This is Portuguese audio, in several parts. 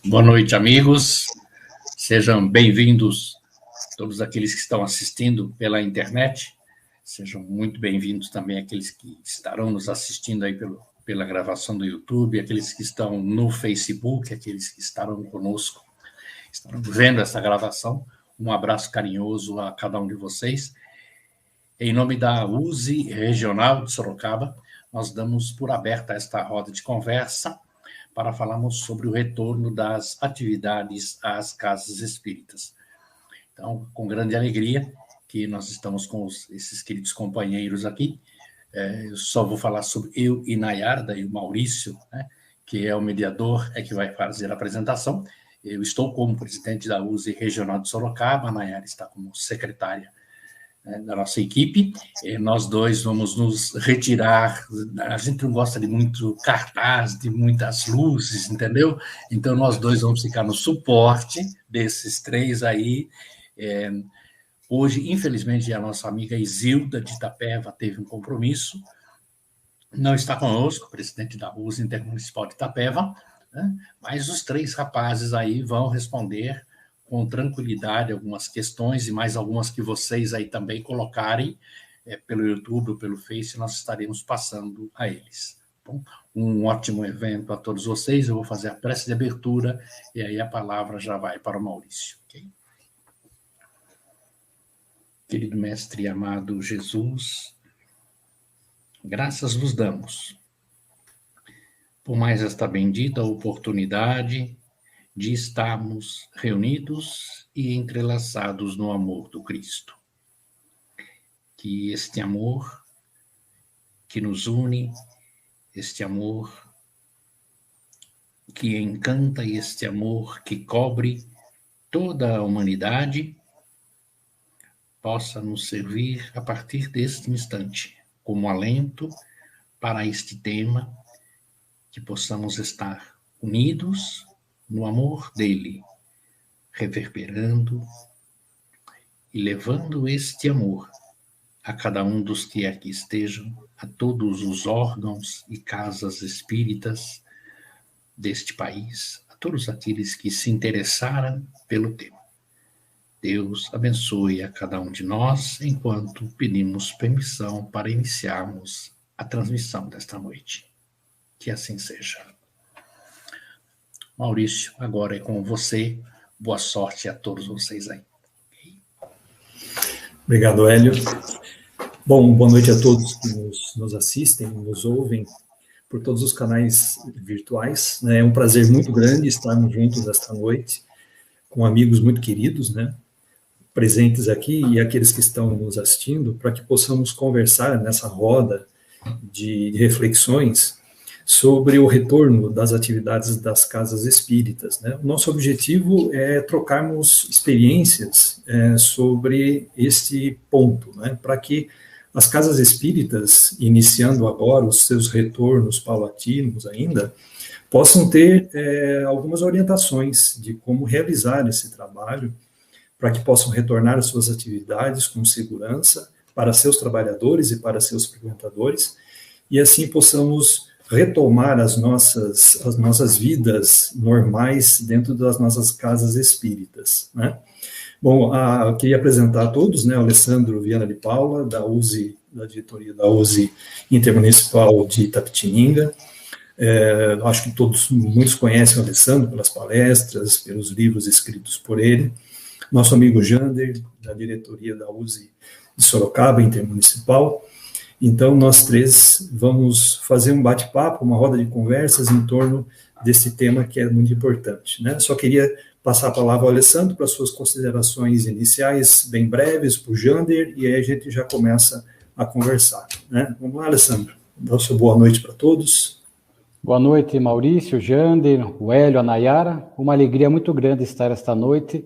Boa noite, amigos. Sejam bem-vindos todos aqueles que estão assistindo pela internet. Sejam muito bem-vindos também aqueles que estarão nos assistindo aí pela gravação do YouTube, aqueles que estão no Facebook, aqueles que estarão conosco, estarão vendo essa gravação. Um abraço carinhoso a cada um de vocês. Em nome da USE Regional de Sorocaba, nós damos por aberta esta roda de conversa para falarmos sobre o retorno das atividades às casas espíritas. Então, com grande alegria que nós estamos com esses queridos companheiros aqui. Eu só vou falar sobre eu e Nayara, daí o Maurício, né, que é o mediador, é que vai fazer a apresentação. Eu estou como presidente da USE Regional de Sorocaba, a Nayara está como secretária da nossa equipe. Nós dois vamos nos retirar. A gente não gosta de muito cartaz, de muitas luzes, entendeu? Então, nós dois vamos ficar no suporte desses três aí. Hoje, infelizmente, a nossa amiga Isilda de Itapeva teve um compromisso. Não está conosco, presidente da USE Intermunicipal de Itapeva, né? Mas os três rapazes aí vão responder com tranquilidade algumas questões e mais algumas que vocês aí também colocarem pelo YouTube ou pelo Face, nós estaremos passando a eles. Bom, um ótimo evento a todos vocês. Eu vou fazer a prece de abertura e aí a palavra já vai para o Maurício. Okay? Querido mestre amado Jesus, graças vos damos por mais esta bendita oportunidade de estarmos reunidos e entrelaçados no amor do Cristo. Que este amor que nos une, este amor que encanta e este amor que cobre toda a humanidade, possa nos servir a partir deste instante, como alento para este tema, que possamos estar unidos no amor dele, reverberando e levando este amor a cada um dos que aqui estejam, a todos os órgãos e casas espíritas deste país, a todos aqueles que se interessaram pelo tema. Deus abençoe a cada um de nós, enquanto pedimos permissão para iniciarmos a transmissão desta noite. Que assim seja. Maurício, agora é com você. Boa sorte a todos vocês aí. Obrigado, Hélio. Bom, boa noite a todos que nos assistem, nos ouvem por todos os canais virtuais. É um prazer muito grande estarmos juntos esta noite, com amigos muito queridos, né, presentes aqui e aqueles que estão nos assistindo, para que possamos conversar nessa roda de reflexões sobre o retorno das atividades das casas espíritas, né? O nosso objetivo é trocarmos experiências sobre este ponto, né? Para que as casas espíritas, iniciando agora os seus retornos paulatinos ainda, possam ter algumas orientações de como realizar esse trabalho, para que possam retornar às suas atividades com segurança para seus trabalhadores e para seus frequentadores, e assim possamos retomar as nossas vidas normais dentro das nossas casas espíritas, né? Bom, eu queria apresentar a todos, né, o Alessandro Viana de Paula, da USE, da diretoria da USE Intermunicipal de Itapetininga. Acho que muitos conhecem o Alessandro pelas palestras, pelos livros escritos por ele. Nosso amigo Jander, da diretoria da USE de Sorocaba, Intermunicipal. Então, nós três vamos fazer um bate-papo, uma roda de conversas em torno desse tema que é muito importante, né? Só queria passar a palavra ao Alessandro para suas considerações iniciais, bem breves, para o Jander, e aí a gente já começa a conversar, né? Vamos lá, Alessandro. Dá sua boa noite para todos. Boa noite, Maurício, Jander, o Hélio, a Nayara. Uma alegria muito grande estar esta noite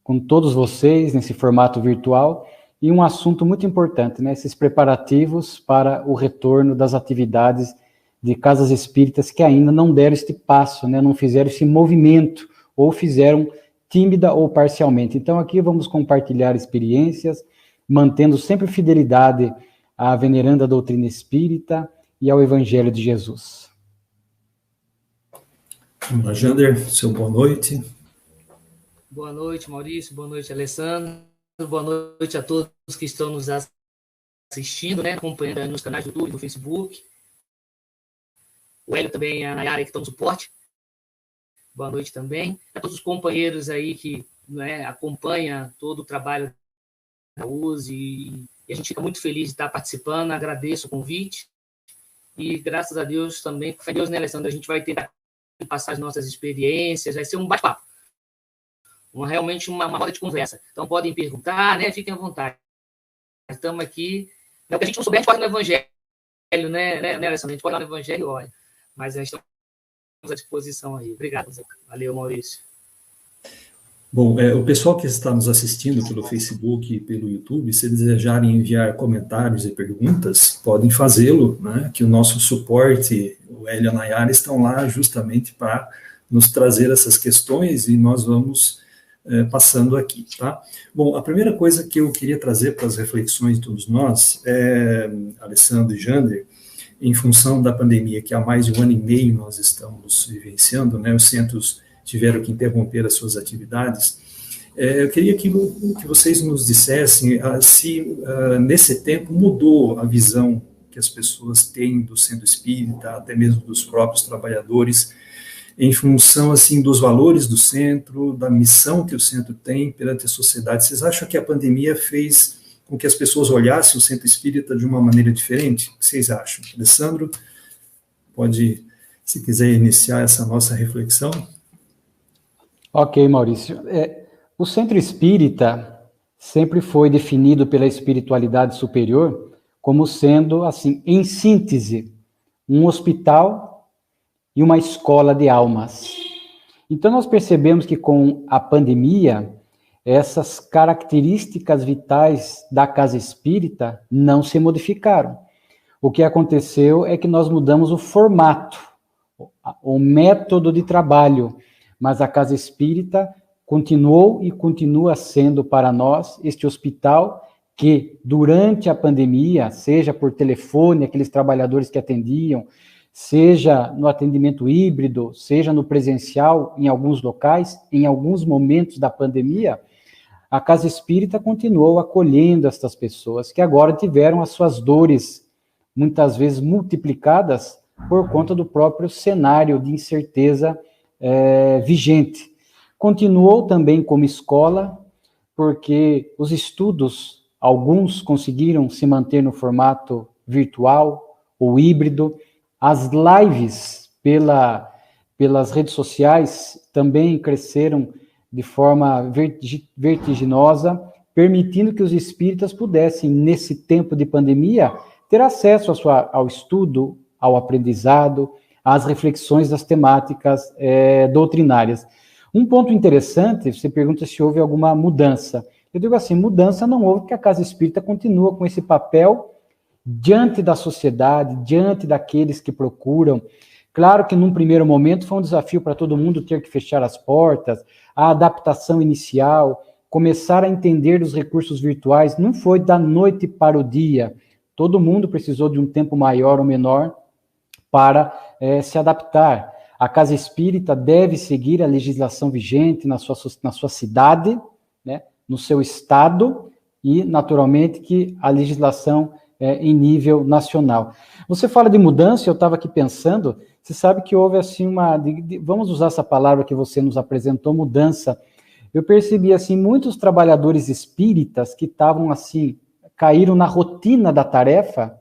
com todos vocês nesse formato virtual. E um assunto muito importante, né? Esses preparativos para o retorno das atividades de casas espíritas que ainda não deram este passo, né? Não fizeram esse movimento, ou fizeram tímida ou parcialmente. Então, aqui vamos compartilhar experiências, mantendo sempre fidelidade à veneranda doutrina espírita e ao Evangelho de Jesus. Vamos lá, Jander, seu boa noite. Boa noite, Maurício. Boa noite, Alessandro. Boa noite a todos que estão nos assistindo, né, acompanhando nos canais do YouTube, do Facebook. O Hélio também, a Nayara, que estão no suporte. Boa noite também. A todos os companheiros aí que, né, acompanham todo o trabalho da USE. E a gente fica muito feliz de estar participando. Agradeço o convite. E graças a Deus também, com fé em Deus, né, Alessandro? A gente vai tentar passar as nossas experiências. Vai ser um bate-papo. Realmente uma roda de conversa. Então podem perguntar, né? Fiquem à vontade. Estamos aqui. O que a gente não souber, a gente pode ir no Evangelho, né, Alessandro? A gente pode ir no Evangelho, olha. Mas a gente estamos à disposição aí. Obrigado. Valeu, Maurício. Bom, o pessoal que está nos assistindo pelo Facebook e pelo YouTube, se desejarem enviar comentários e perguntas, podem fazê-lo, né? Que o nosso suporte, o Hélio e a Nayara, estão lá justamente para nos trazer essas questões e nós vamos passando aqui, tá? Bom, a primeira coisa que eu queria trazer para as reflexões de todos nós, Alessandro e Jander, em função da pandemia que há mais de 1 ano e meio nós estamos vivenciando, né? Os centros tiveram que interromper as suas atividades. Eu queria que vocês nos dissessem se nesse tempo mudou a visão que as pessoas têm do centro espírita, até mesmo dos próprios trabalhadores, em função, assim, dos valores do centro, da missão que o centro tem perante a sociedade. Vocês acham que a pandemia fez com que as pessoas olhassem o centro espírita de uma maneira diferente? O que vocês acham? Alessandro, pode, se quiser, iniciar essa nossa reflexão. Ok, Maurício. O centro espírita sempre foi definido pela espiritualidade superior como sendo, assim, em síntese, um hospital e uma escola de almas. Então, nós percebemos que com a pandemia, essas características vitais da casa espírita não se modificaram. O que aconteceu é que nós mudamos o formato, o método de trabalho, mas a casa espírita continuou e continua sendo para nós este hospital que, durante a pandemia, seja por telefone, aqueles trabalhadores que atendiam, seja no atendimento híbrido, seja no presencial, em alguns locais, em alguns momentos da pandemia, a Casa Espírita continuou acolhendo estas pessoas que agora tiveram as suas dores, muitas vezes multiplicadas, por conta do próprio cenário de incerteza vigente. Continuou também como escola, porque os estudos, alguns conseguiram se manter no formato virtual ou híbrido. As lives pelas redes sociais também cresceram de forma vertiginosa, permitindo que os espíritas pudessem, nesse tempo de pandemia, ter acesso ao estudo, ao aprendizado, às reflexões das temáticas doutrinárias. Um ponto interessante, você pergunta se houve alguma mudança. Eu digo assim, mudança não houve, porque a Casa Espírita continua com esse papel diante da sociedade, diante daqueles que procuram. Claro que num primeiro momento foi um desafio para todo mundo ter que fechar as portas, a adaptação inicial, começar a entender os recursos virtuais, não foi da noite para o dia. Todo mundo precisou de um tempo maior ou menor para se adaptar. A Casa Espírita deve seguir a legislação vigente na sua cidade, né, no seu estado, e, naturalmente, que a legislação em nível nacional. Você fala de mudança, eu estava aqui pensando, você sabe que houve assim vamos usar essa palavra que você nos apresentou, mudança. Eu percebi assim, muitos trabalhadores espíritas que estavam assim, caíram na rotina da tarefa,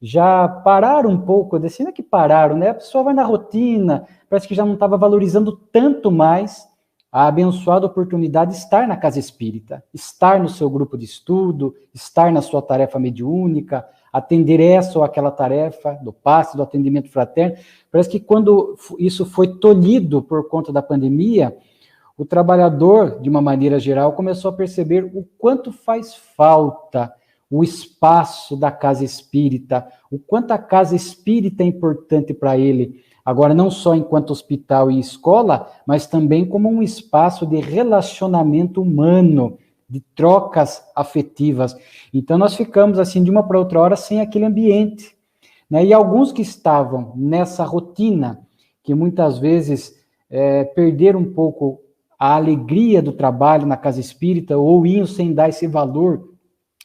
já pararam um pouco, assim, não é que pararam, né? A pessoa vai na rotina, parece que já não estava valorizando tanto mais a abençoada oportunidade de estar na casa espírita, estar no seu grupo de estudo, estar na sua tarefa mediúnica, atender essa ou aquela tarefa do passe, do atendimento fraterno. Parece que quando isso foi tolhido por conta da pandemia, o trabalhador, de uma maneira geral, começou a perceber o quanto faz falta o espaço da casa espírita, o quanto a casa espírita é importante para ele, agora não só enquanto hospital e escola, mas também como um espaço de relacionamento humano, de trocas afetivas. Então nós ficamos assim de uma para outra hora sem aquele ambiente, né? E alguns que estavam nessa rotina, que muitas vezes perderam um pouco a alegria do trabalho na casa espírita, ou iam sem dar esse valor,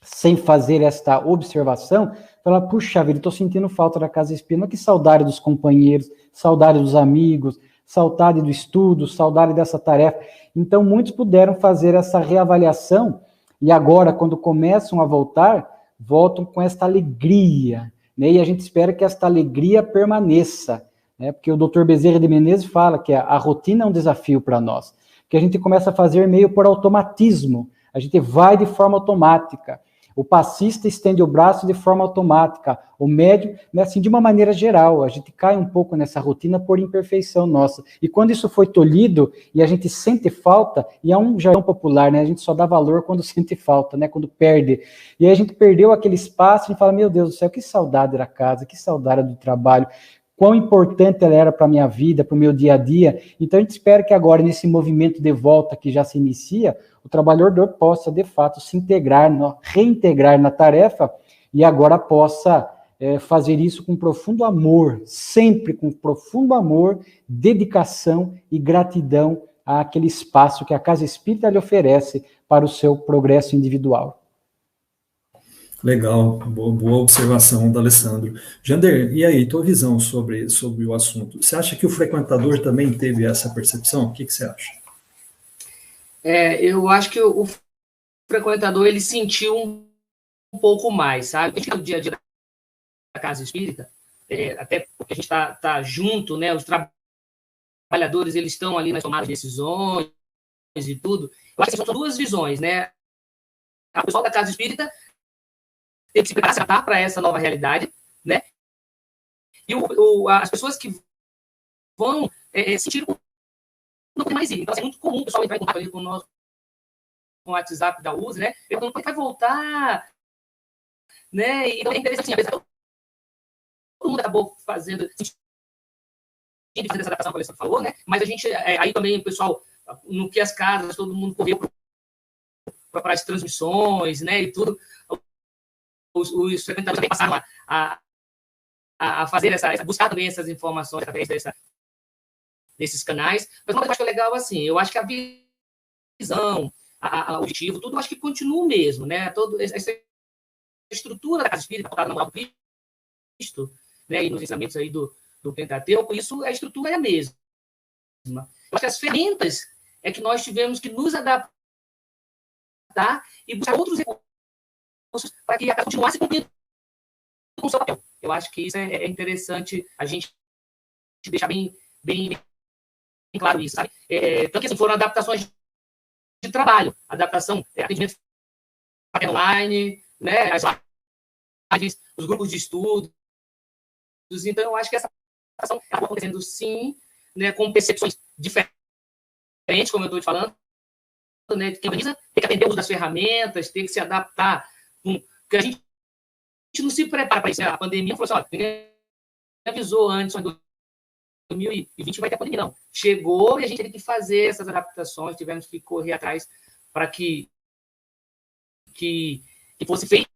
sem fazer esta observação, falar, puxa vida, estou sentindo falta da casa espírita, que saudade dos companheiros, saudade dos amigos, saudade do estudo, saudade dessa tarefa. Então, muitos puderam fazer essa reavaliação, e agora, quando começam a voltar, voltam com esta alegria, né? E a gente espera que esta alegria permaneça, né? Porque o Dr. Bezerra de Menezes fala que a rotina é um desafio para nós, que a gente começa a fazer meio por automatismo, a gente vai de forma automática. O passista estende o braço de forma automática, o médium, né, assim, de uma maneira geral, a gente cai um pouco nessa rotina por imperfeição nossa. E quando isso foi tolhido e a gente sente falta, e é um jargão popular, né, a gente só dá valor quando sente falta, né, quando perde. E aí a gente perdeu aquele espaço, a gente fala, meu Deus do céu, que saudade da casa, que saudade do trabalho, quão importante ela era para a minha vida, para o meu dia a dia. Então a gente espera que agora, nesse movimento de volta que já se inicia, o trabalhador possa, de fato, se integrar, reintegrar na tarefa, e agora possa fazer isso com profundo amor, sempre com profundo amor, dedicação e gratidão àquele espaço que a Casa Espírita lhe oferece para o seu progresso individual. Legal, boa observação do Alessandro. Jander, e aí, tua visão sobre o assunto? Você acha que o frequentador também teve essa percepção? O que você acha? Eu acho que o frequentador, ele sentiu um pouco mais, sabe? No dia a dia da Casa Espírita, até porque a gente tá junto, né? Os trabalhadores, eles estão ali nas tomadas de decisões e tudo. Eu acho que são duas visões, né? A pessoa da Casa Espírita tem que se preparar para essa nova realidade, né? E as pessoas que vão sentir não tem mais ir. Então, é muito comum o pessoal entrar em contato ali com o WhatsApp da USE, né? Perguntando quando vai voltar, né? E então é interessante, assim, todo mundo acabou fazendo essa adaptação que o Alessandro falou, né? Mas a gente, aí também o pessoal, no que as casas, todo mundo correu para as transmissões, né? E tudo. Os frequentadores também passaram a fazer buscar também essas informações através desses canais. Mas uma coisa que eu acho legal, assim, eu acho que a visão, o objetivo, tudo, eu acho que continua o mesmo, né? Toda essa estrutura da Casa Espírita, voltada na moral do Cristo, né? E nos ensinamentos aí do Pentateuco, isso, a estrutura é a mesma. Eu acho que as ferramentas é que nós tivemos que nos adaptar e buscar outros recursos para que a casa continuasse cumprindo com o seu papel. Eu acho que isso é interessante a gente deixar bem claro isso, sabe? Então, que assim, foram adaptações de trabalho, adaptação, atendimento online, né? As lives, os grupos de estudos. Então, eu acho que essa adaptação está acontecendo sim, né? Com percepções diferentes, como eu estou te falando, né? Quem organiza tem que aprender o uso das ferramentas, tem que se adaptar. Porque a gente não se prepara para isso. A pandemia falou assim, ninguém avisou antes, em 2020 vai ter a pandemia, não. Chegou e a gente teve que fazer essas adaptações, tivemos que correr atrás para que fosse feito,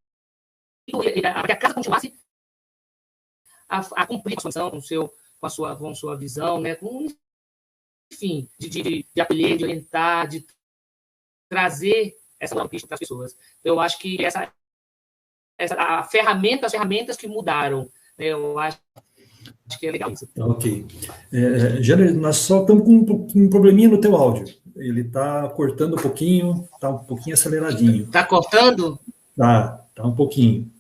para que a casa continuasse a cumprir a sua missão com a sua visão, né? Enfim, de acolher, de orientar, de trazer essa nova pista para as pessoas. Então, eu acho que as ferramentas que mudaram, né? Eu acho que é legal isso. Ok. Jander, nós só estamos com um probleminha no teu áudio. Ele está cortando um pouquinho, está um pouquinho aceleradinho. Está cortando? Tá um pouquinho.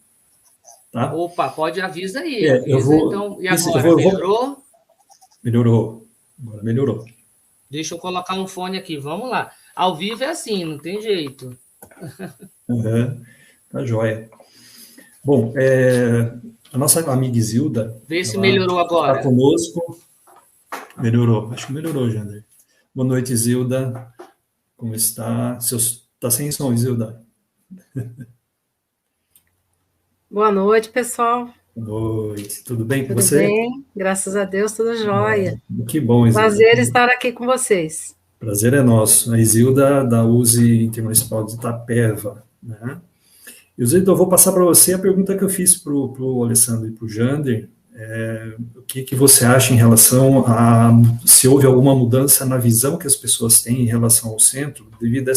Tá? Opa, pode avisar aí. Então, e agora, melhorou? Melhorou. Agora melhorou. Deixa eu colocar um fone aqui, vamos lá. Ao vivo é assim, não tem jeito. Tá joia. Bom, a nossa amiga Isilda... Vê se melhorou agora. Está conosco. Melhorou. Acho que melhorou, Jander. Boa noite, Isilda. Como está? Está sem som, Isilda. Boa noite, pessoal. Boa noite. Tudo bem com tudo você? Tudo bem. Graças a Deus, tudo jóia. Que bom, Isilda. Prazer estar aqui com vocês. Prazer é nosso. A Isilda, da USE Intermunicipal de Itapeva, né? Isilda, eu vou passar para você a pergunta que eu fiz para o Alessandro e para o Jander. que você acha em relação a se houve alguma mudança na visão que as pessoas têm em relação ao centro devido a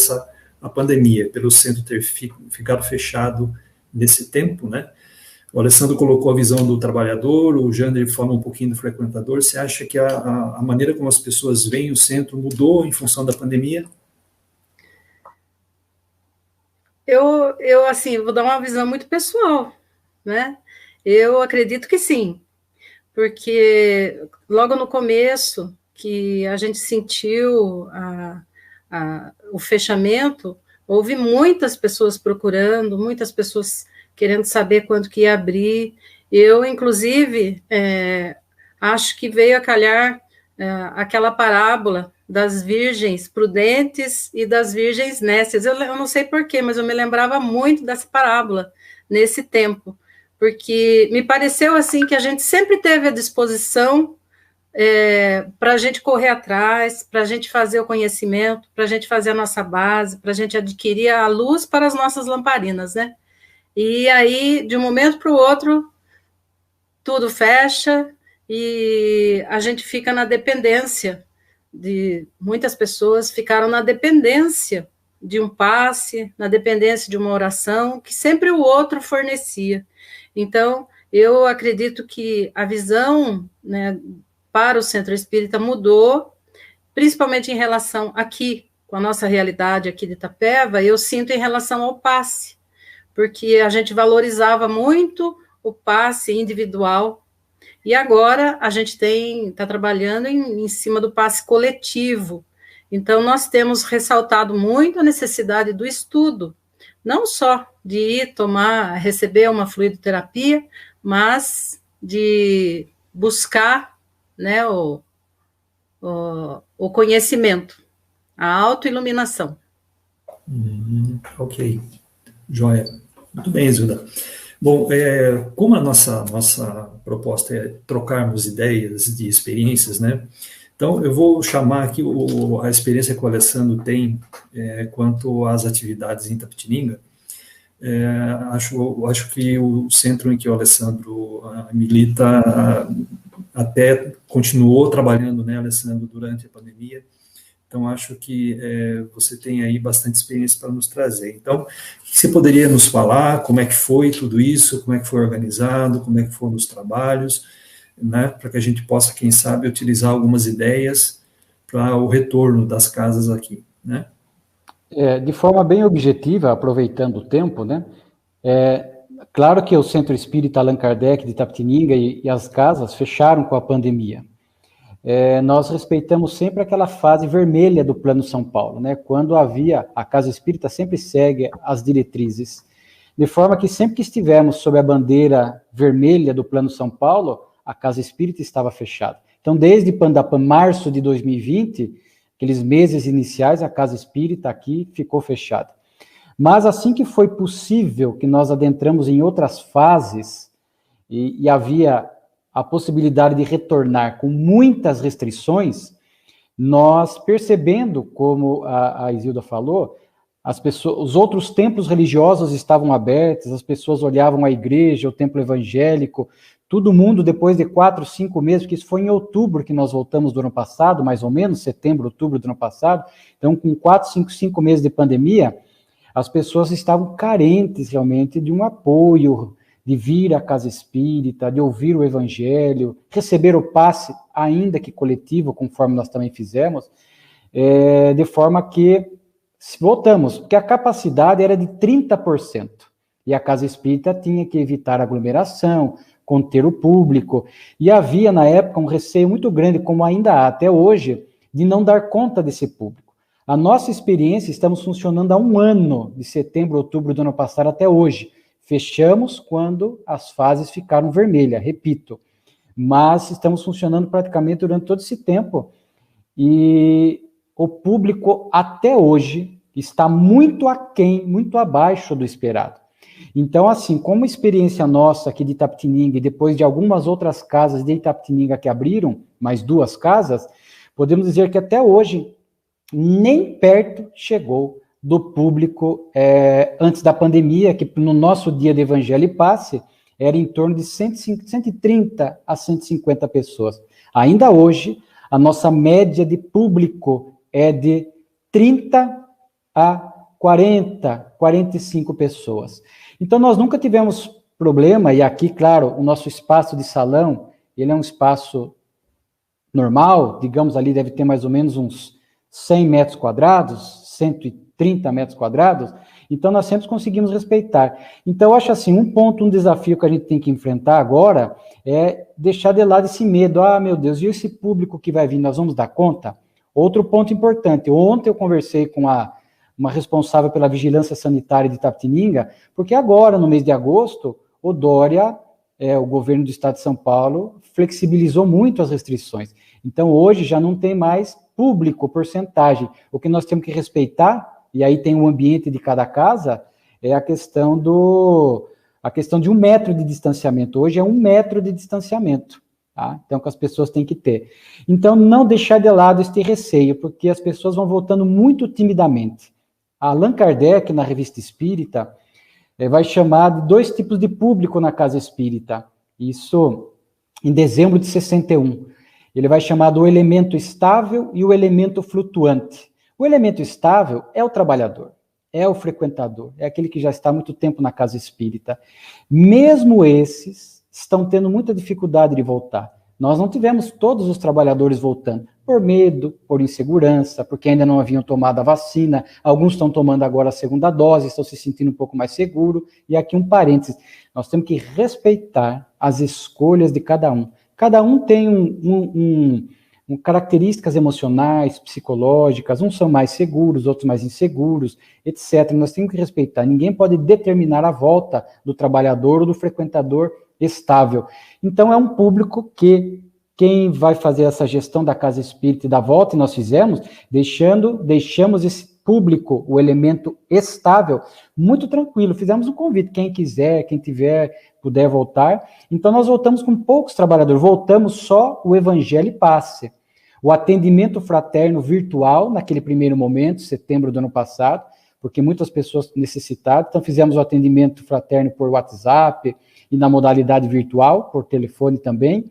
a pandemia, pelo centro ter ficado fechado nesse tempo, né? O Alessandro colocou a visão do trabalhador, o Jander fala um pouquinho do frequentador. Você acha que a maneira como as pessoas veem o centro mudou em função da pandemia? Eu assim, vou dar uma visão muito pessoal, né? Eu acredito que sim, porque logo no começo que a gente sentiu o fechamento, houve muitas pessoas procurando, muitas pessoas querendo saber quando que ia abrir. Eu, inclusive, acho que veio a calhar aquela parábola das virgens prudentes e das virgens nécias. Eu não sei porquê, mas eu me lembrava muito dessa parábola nesse tempo, porque me pareceu assim que a gente sempre teve à disposição para a gente correr atrás, para a gente fazer o conhecimento, para a gente fazer a nossa base, para a gente adquirir a luz para as nossas lamparinas, né? E aí, de um momento para o outro, tudo fecha e a gente fica na dependência muitas pessoas ficaram na dependência de um passe, na dependência de uma oração, que sempre o outro fornecia. Então, eu acredito que a visão, né, para o Centro Espírita mudou, principalmente em relação aqui, com a nossa realidade aqui de Itapeva, eu sinto em relação ao passe, porque a gente valorizava muito o passe individual, e agora a gente está trabalhando em cima do passe coletivo. Então, nós temos ressaltado muito a necessidade do estudo, não só de ir receber uma fluidoterapia, mas de buscar, né, o conhecimento, a autoiluminação. Ok, joia. Muito bem, Zilda. Bom, como a nossa proposta é trocarmos ideias de experiências, né? Então, eu vou chamar aqui a experiência que o Alessandro tem quanto às atividades em Itapetininga. Acho que o centro em que o Alessandro milita até continuou trabalhando, né, Alessandro, durante a pandemia. Então, acho que você tem aí bastante experiência para nos trazer. Então, você poderia nos falar como é que foi tudo isso, como é que foi organizado, como é que foram os trabalhos, né, para que a gente possa, quem sabe, utilizar algumas ideias para o retorno das casas aqui, né? De forma bem objetiva, aproveitando o tempo, né? Claro que o Centro Espírita Allan Kardec de Itapetininga e as casas fecharam com a pandemia. Nós respeitamos sempre aquela fase vermelha do Plano São Paulo, né? Quando a Casa Espírita sempre segue as diretrizes, de forma que sempre que estivermos sob a bandeira vermelha do Plano São Paulo, a Casa Espírita estava fechada. Então, desde março de 2020, aqueles meses iniciais, a Casa Espírita aqui ficou fechada. Mas assim que foi possível que nós adentramos em outras fases e havia a possibilidade de retornar com muitas restrições, nós percebendo, como a Isilda falou, os outros templos religiosos estavam abertos, as pessoas olhavam a igreja, o templo evangélico, todo mundo depois de 4, 5 meses, porque isso foi em outubro que nós voltamos do ano passado, mais ou menos, setembro, outubro do ano passado, então com 4, 5 meses de pandemia, as pessoas estavam carentes realmente de um apoio, de vir à Casa Espírita, de ouvir o Evangelho, receber o passe, ainda que coletivo, conforme nós também fizemos, de forma que voltamos, porque a capacidade era de 30%, e a Casa Espírita tinha que evitar aglomeração, conter o público, e havia na época um receio muito grande, como ainda há até hoje, de não dar conta desse público. A nossa experiência, estamos funcionando há 1 ano, de setembro, outubro do ano passado até hoje. Fechamos quando as fases ficaram vermelhas, repito, mas estamos funcionando praticamente durante todo esse tempo e o público até hoje está muito aquém, muito abaixo do esperado. Então, assim, como experiência nossa aqui de Itapetininga e depois de algumas outras casas de Itapetininga que abriram, mais 2 casas, podemos dizer que até hoje nem perto chegou do público antes da pandemia, que no nosso dia de Evangelho e Passe era em torno de 130 a 150 pessoas. Ainda hoje, a nossa média de público é de 30 a 40, 45 pessoas. Então, nós nunca tivemos problema, e aqui, claro, o nosso espaço de salão, ele é um espaço normal, digamos ali, deve ter mais ou menos uns 100 metros quadrados, 130 metros quadrados, então nós sempre conseguimos respeitar. Então, eu acho assim, um desafio que a gente tem que enfrentar agora é deixar de lado esse medo, meu Deus, e esse público que vai vir, nós vamos dar conta? Outro ponto importante, ontem eu conversei com uma responsável pela vigilância sanitária de Itapetininga, porque agora, no mês de agosto, o Dória, o governo do estado de São Paulo, flexibilizou muito as restrições. Então, hoje já não tem mais público, porcentagem. O que nós temos que respeitar, e aí tem o ambiente de cada casa, é a questão de 1 metro de distanciamento. Hoje é 1 metro de distanciamento, tá? Então, que as pessoas têm que ter. Então, não deixar de lado este receio, porque as pessoas vão voltando muito timidamente. Allan Kardec, na Revista Espírita, vai chamar de 2 tipos de público na Casa Espírita. Isso em dezembro de 61. Ele vai chamar do elemento estável e o elemento flutuante. O elemento estável é o trabalhador, é o frequentador, é aquele que já está há muito tempo na Casa Espírita. Mesmo esses estão tendo muita dificuldade de voltar. Nós não tivemos todos os trabalhadores voltando, por medo, por insegurança, porque ainda não haviam tomado a vacina, alguns estão tomando agora a 2ª dose, estão se sentindo um pouco mais seguros, e aqui um parênteses, nós temos que respeitar as escolhas de cada um. Cada um tem características emocionais, psicológicas, uns são mais seguros, outros mais inseguros, etc. Nós temos que respeitar, ninguém pode determinar a volta do trabalhador ou do frequentador estável. Então, é um público que quem vai fazer essa gestão da Casa Espírita e da volta, e nós fizemos, deixamos esse público, o elemento estável, muito tranquilo. Fizemos um convite, quem quiser, quem puder voltar. Então, nós voltamos com poucos trabalhadores, voltamos só o Evangelho e Passe. O atendimento fraterno virtual, naquele primeiro momento, setembro do ano passado, porque muitas pessoas necessitadas, então fizemos o atendimento fraterno por WhatsApp e na modalidade virtual, por telefone também,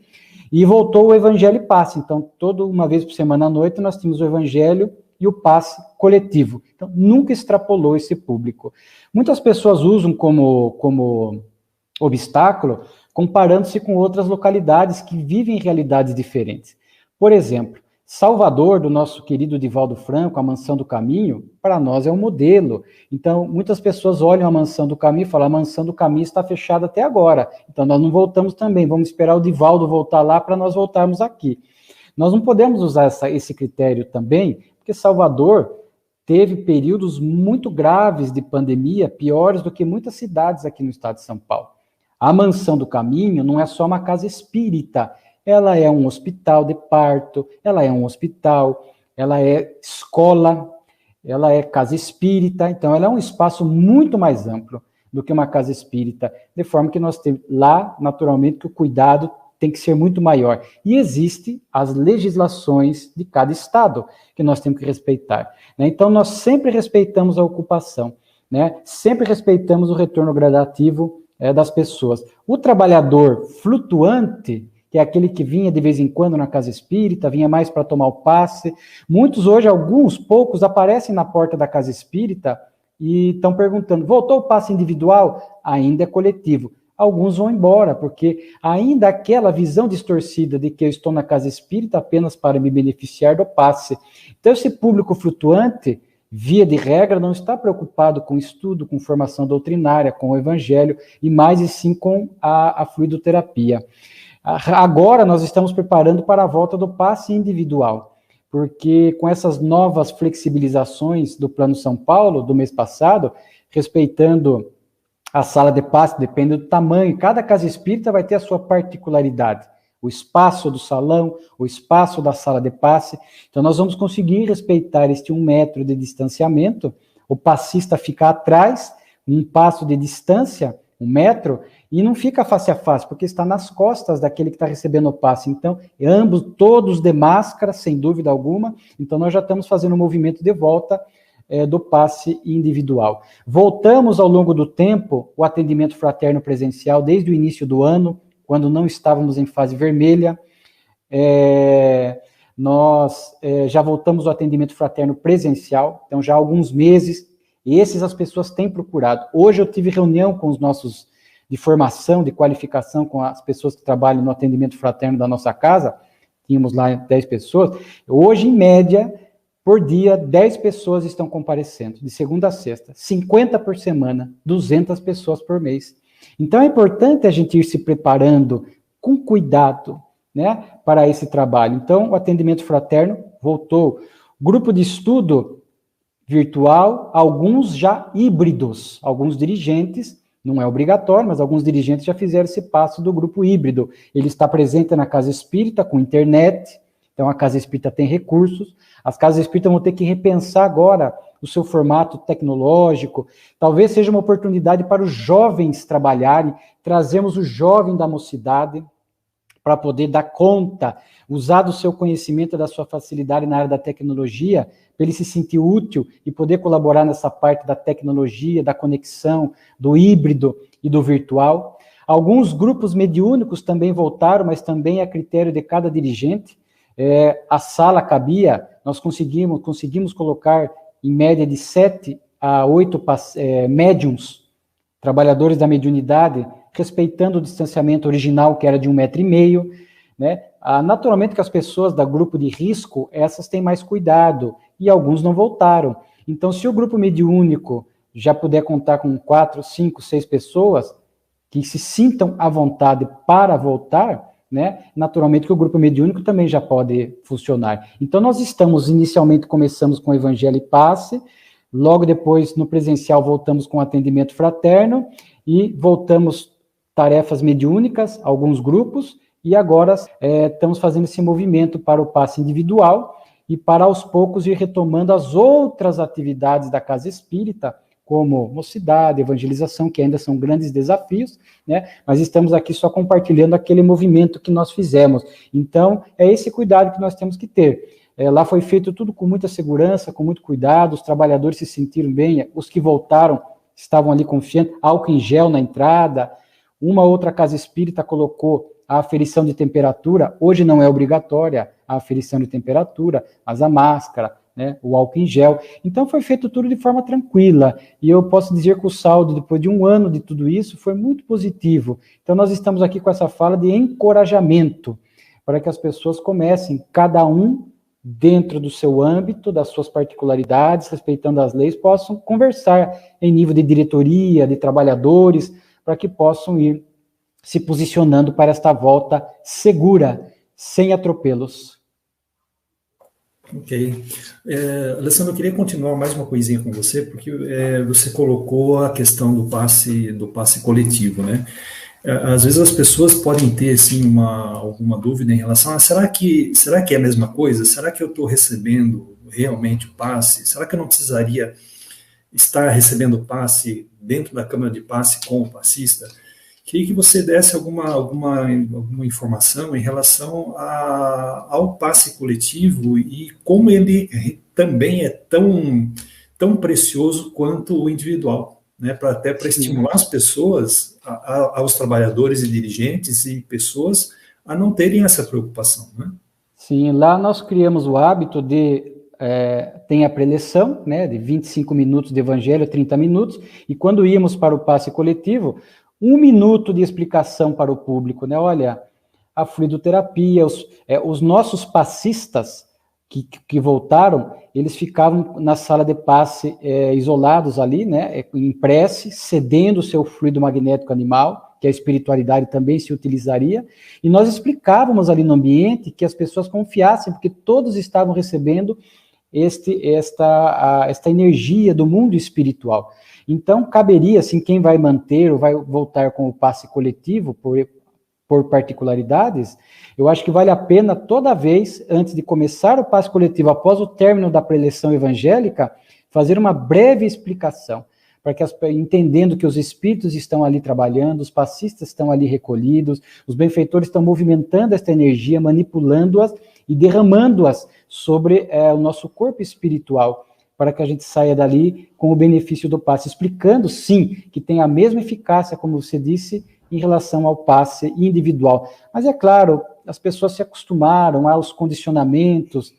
e voltou o Evangelho e Passe. Então, toda uma vez por semana à noite, nós tínhamos o Evangelho e o passe coletivo. Então, nunca extrapolou esse público. Muitas pessoas usam como obstáculo, comparando-se com outras localidades que vivem realidades diferentes. Por exemplo, Salvador, do nosso querido Divaldo Franco, a Mansão do Caminho, para nós é um modelo. Então, muitas pessoas olham a Mansão do Caminho e falam, a Mansão do Caminho está fechada até agora, então nós não voltamos também, vamos esperar o Divaldo voltar lá para nós voltarmos aqui. Nós não podemos usar esse critério também, porque Salvador teve períodos muito graves de pandemia, piores do que muitas cidades aqui no estado de São Paulo. A Mansão do Caminho não é só uma casa espírita, ela é um hospital de parto, ela é um hospital, ela é escola, ela é casa espírita, então ela é um espaço muito mais amplo do que uma casa espírita, de forma que nós temos lá, naturalmente, que o cuidado tem que ser muito maior. E existem as legislações de cada estado que nós temos que respeitar, né? Então, nós sempre respeitamos a ocupação, né? Sempre respeitamos o retorno gradativo das pessoas. O trabalhador flutuante, que é aquele que vinha de vez em quando na casa espírita, vinha mais para tomar o passe. Muitos hoje, poucos, aparecem na porta da casa espírita e estão perguntando, voltou o passe individual? Ainda é coletivo. Alguns vão embora, porque ainda aquela visão distorcida de que eu estou na casa espírita apenas para me beneficiar do passe. Então, esse público flutuante, via de regra, não está preocupado com estudo, com formação doutrinária, com o evangelho, e mais e sim com a fluidoterapia. Agora nós estamos preparando para a volta do passe individual, porque com essas novas flexibilizações do Plano São Paulo, do mês passado, respeitando a sala de passe, depende do tamanho, cada casa espírita vai ter a sua particularidade, o espaço do salão, o espaço da sala de passe, então nós vamos conseguir respeitar este 1 metro de distanciamento, o passista fica atrás, 1 passo de distância, 1 metro, e não fica face a face, porque está nas costas daquele que está recebendo o passe. Então, todos de máscara, sem dúvida alguma. Então, nós já estamos fazendo um movimento de volta do passe individual. Voltamos ao longo do tempo o atendimento fraterno presencial desde o início do ano, quando não estávamos em fase vermelha. Nós já voltamos ao atendimento fraterno presencial, então já há alguns meses, e as pessoas têm procurado. Hoje eu tive reunião com os nossos de formação, de qualificação, com as pessoas que trabalham no atendimento fraterno da nossa casa, tínhamos lá 10 pessoas, hoje, em média, por dia, 10 pessoas estão comparecendo, de segunda a sexta, 50 por semana, 200 pessoas por mês. Então é importante a gente ir se preparando com cuidado, né, para esse trabalho. Então, o atendimento fraterno voltou. Grupo de estudo virtual, alguns já híbridos, alguns dirigentes, não é obrigatório, mas alguns dirigentes já fizeram esse passo do grupo híbrido. Ele está presente na Casa Espírita, com internet, então a Casa Espírita tem recursos, as Casas Espíritas vão ter que repensar agora o seu formato tecnológico, talvez seja uma oportunidade para os jovens trabalharem, trazermos o jovem da mocidade, para poder dar conta, usar do seu conhecimento, da sua facilidade na área da tecnologia, para ele se sentir útil e poder colaborar nessa parte da tecnologia, da conexão, do híbrido e do virtual. Alguns grupos mediúnicos também voltaram, mas também a critério de cada dirigente. A sala cabia, nós conseguimos colocar em média de 7 a 8 médiums, trabalhadores da mediunidade, respeitando o distanciamento original, que era de 1,5 metro, né? Naturalmente que as pessoas da grupo de risco, essas têm mais cuidado, e alguns não voltaram. Então, se o grupo mediúnico já puder contar com 4, 5, 6 pessoas que se sintam à vontade para voltar, né? Naturalmente que o grupo mediúnico também já pode funcionar. Então, nós inicialmente começamos com o Evangelho e Passe, logo depois, no presencial, voltamos com atendimento fraterno, e voltamos tarefas mediúnicas, alguns grupos, e agora estamos fazendo esse movimento para o passe individual e para, aos poucos, ir retomando as outras atividades da Casa Espírita, como mocidade, evangelização, que ainda são grandes desafios, né? Mas estamos aqui só compartilhando aquele movimento que nós fizemos. Então, é esse cuidado que nós temos que ter. Lá foi feito tudo com muita segurança, com muito cuidado, os trabalhadores se sentiram bem, os que voltaram estavam ali confiantes, álcool em gel na entrada. Uma outra Casa Espírita colocou a aferição de temperatura, hoje não é obrigatória a aferição de temperatura, mas a máscara, né, o álcool em gel. Então foi feito tudo de forma tranquila, e eu posso dizer que o saldo, depois de 1 ano de tudo isso, foi muito positivo. Então nós estamos aqui com essa fala de encorajamento, para que as pessoas comecem, cada um dentro do seu âmbito, das suas particularidades, respeitando as leis, possam conversar em nível de diretoria, de trabalhadores, para que possam ir se posicionando para esta volta segura, sem atropelos. Ok. Alessandro, eu queria continuar mais uma coisinha com você, porque você colocou a questão do passe coletivo, né? Às vezes as pessoas podem ter, assim, alguma dúvida em relação a será que é a mesma coisa? Será que eu estou recebendo realmente o passe? Será que eu não precisaria estar recebendo o passe dentro da câmara de passe com o passista? Queria que você desse alguma informação em relação ao passe coletivo e como ele também é tão precioso quanto o individual, né? Para estimular as pessoas, aos trabalhadores e dirigentes e pessoas a não terem essa preocupação, né? Sim, lá nós criamos o hábito de tem a preleção, né, de 25 minutos de evangelho, 30 minutos, e quando íamos para o passe coletivo, 1 minuto de explicação para o público, né? Olha, a fluidoterapia, os nossos passistas que voltaram, eles ficavam na sala de passe isolados ali, né? Em prece, cedendo o seu fluido magnético animal, que a espiritualidade também se utilizaria, e nós explicávamos ali no ambiente que as pessoas confiassem, porque todos estavam recebendo esta energia do mundo espiritual. Então, caberia, assim, quem vai manter ou vai voltar com o passe coletivo por particularidades, eu acho que vale a pena toda vez, antes de começar o passe coletivo, após o término da preleção evangélica, fazer uma breve explicação, para que entendendo que os espíritos estão ali trabalhando, os passistas estão ali recolhidos, os benfeitores estão movimentando esta energia, manipulando-as e derramando-as sobre o nosso corpo espiritual, para que a gente saia dali com o benefício do passe, explicando, sim, que tem a mesma eficácia, como você disse, em relação ao passe individual. Mas, é claro, as pessoas se acostumaram aos condicionamentos,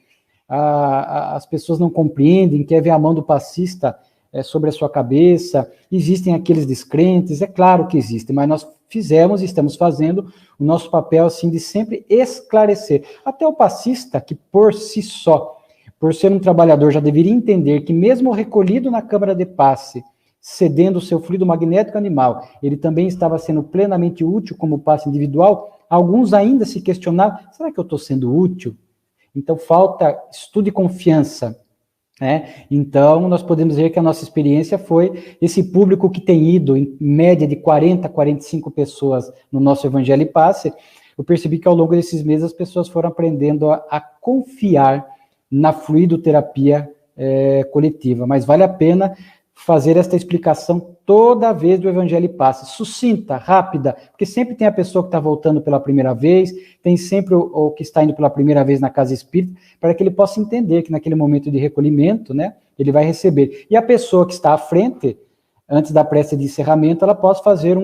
as pessoas não compreendem, quer ver a mão do passista sobre a sua cabeça, existem aqueles descrentes, é claro que existem, mas nós fizemos e estamos fazendo o nosso papel, assim, de sempre esclarecer. Até o passista, que por si só, por ser um trabalhador, já deveria entender que mesmo recolhido na câmara de passe, cedendo o seu fluido magnético animal, ele também estava sendo plenamente útil como passe individual. Alguns ainda se questionavam, será que eu estou sendo útil? Então, falta estudo e confiança, né? Então, nós podemos ver que a nossa experiência foi esse público que tem ido, em média de 40 a 45 pessoas no nosso Evangelho e Passe. Eu percebi que ao longo desses meses as pessoas foram aprendendo a confiar na fluidoterapia coletiva, mas vale a pena fazer esta explicação toda vez do Evangelho e Passe, sucinta, rápida, porque sempre tem a pessoa que está voltando pela primeira vez, tem sempre o que está indo pela primeira vez na casa espírita, para que ele possa entender que naquele momento de recolhimento, né, ele vai receber. E a pessoa que está à frente, antes da prece de encerramento, ela pode fazer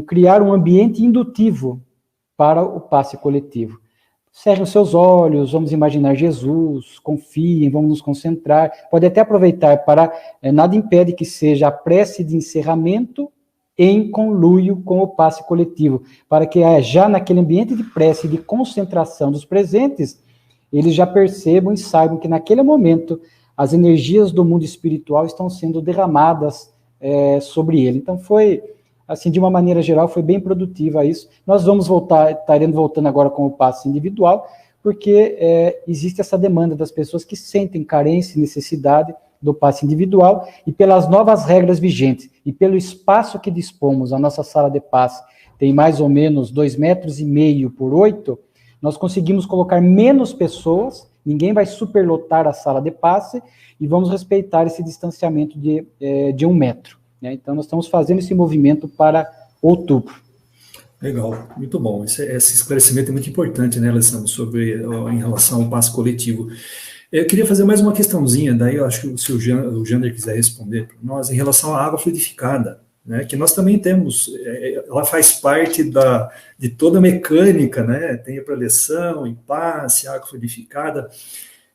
criar um ambiente indutivo para o passe coletivo. Cerrem os seus olhos, vamos imaginar Jesus, confiem, vamos nos concentrar. Pode até aproveitar para, nada impede que seja a prece de encerramento em conluio com o passe coletivo, para que já naquele ambiente de prece e de concentração dos presentes, eles já percebam e saibam que naquele momento as energias do mundo espiritual estão sendo derramadas sobre ele. Então foi, assim, de uma maneira geral, foi bem produtiva isso. Nós estaremos voltando agora com o passe individual, porque existe essa demanda das pessoas que sentem carência e necessidade do passe individual, e pelas novas regras vigentes, e pelo espaço que dispomos, a nossa sala de passe tem mais ou menos 2,5 metros por 8, nós conseguimos colocar menos pessoas, ninguém vai superlotar a sala de passe, e vamos respeitar esse distanciamento de 1 metro. Né? Então, nós estamos fazendo esse movimento para outubro. Legal, muito bom. Esse esclarecimento é muito importante, né, Alessandro, em relação ao passe coletivo. Eu queria fazer mais uma questãozinha, daí eu acho que se o Jander quiser responder para nós, em relação à água fluidificada, né, que nós também temos, ela faz parte de toda a mecânica, né, tem a preleção, em passe, água fluidificada.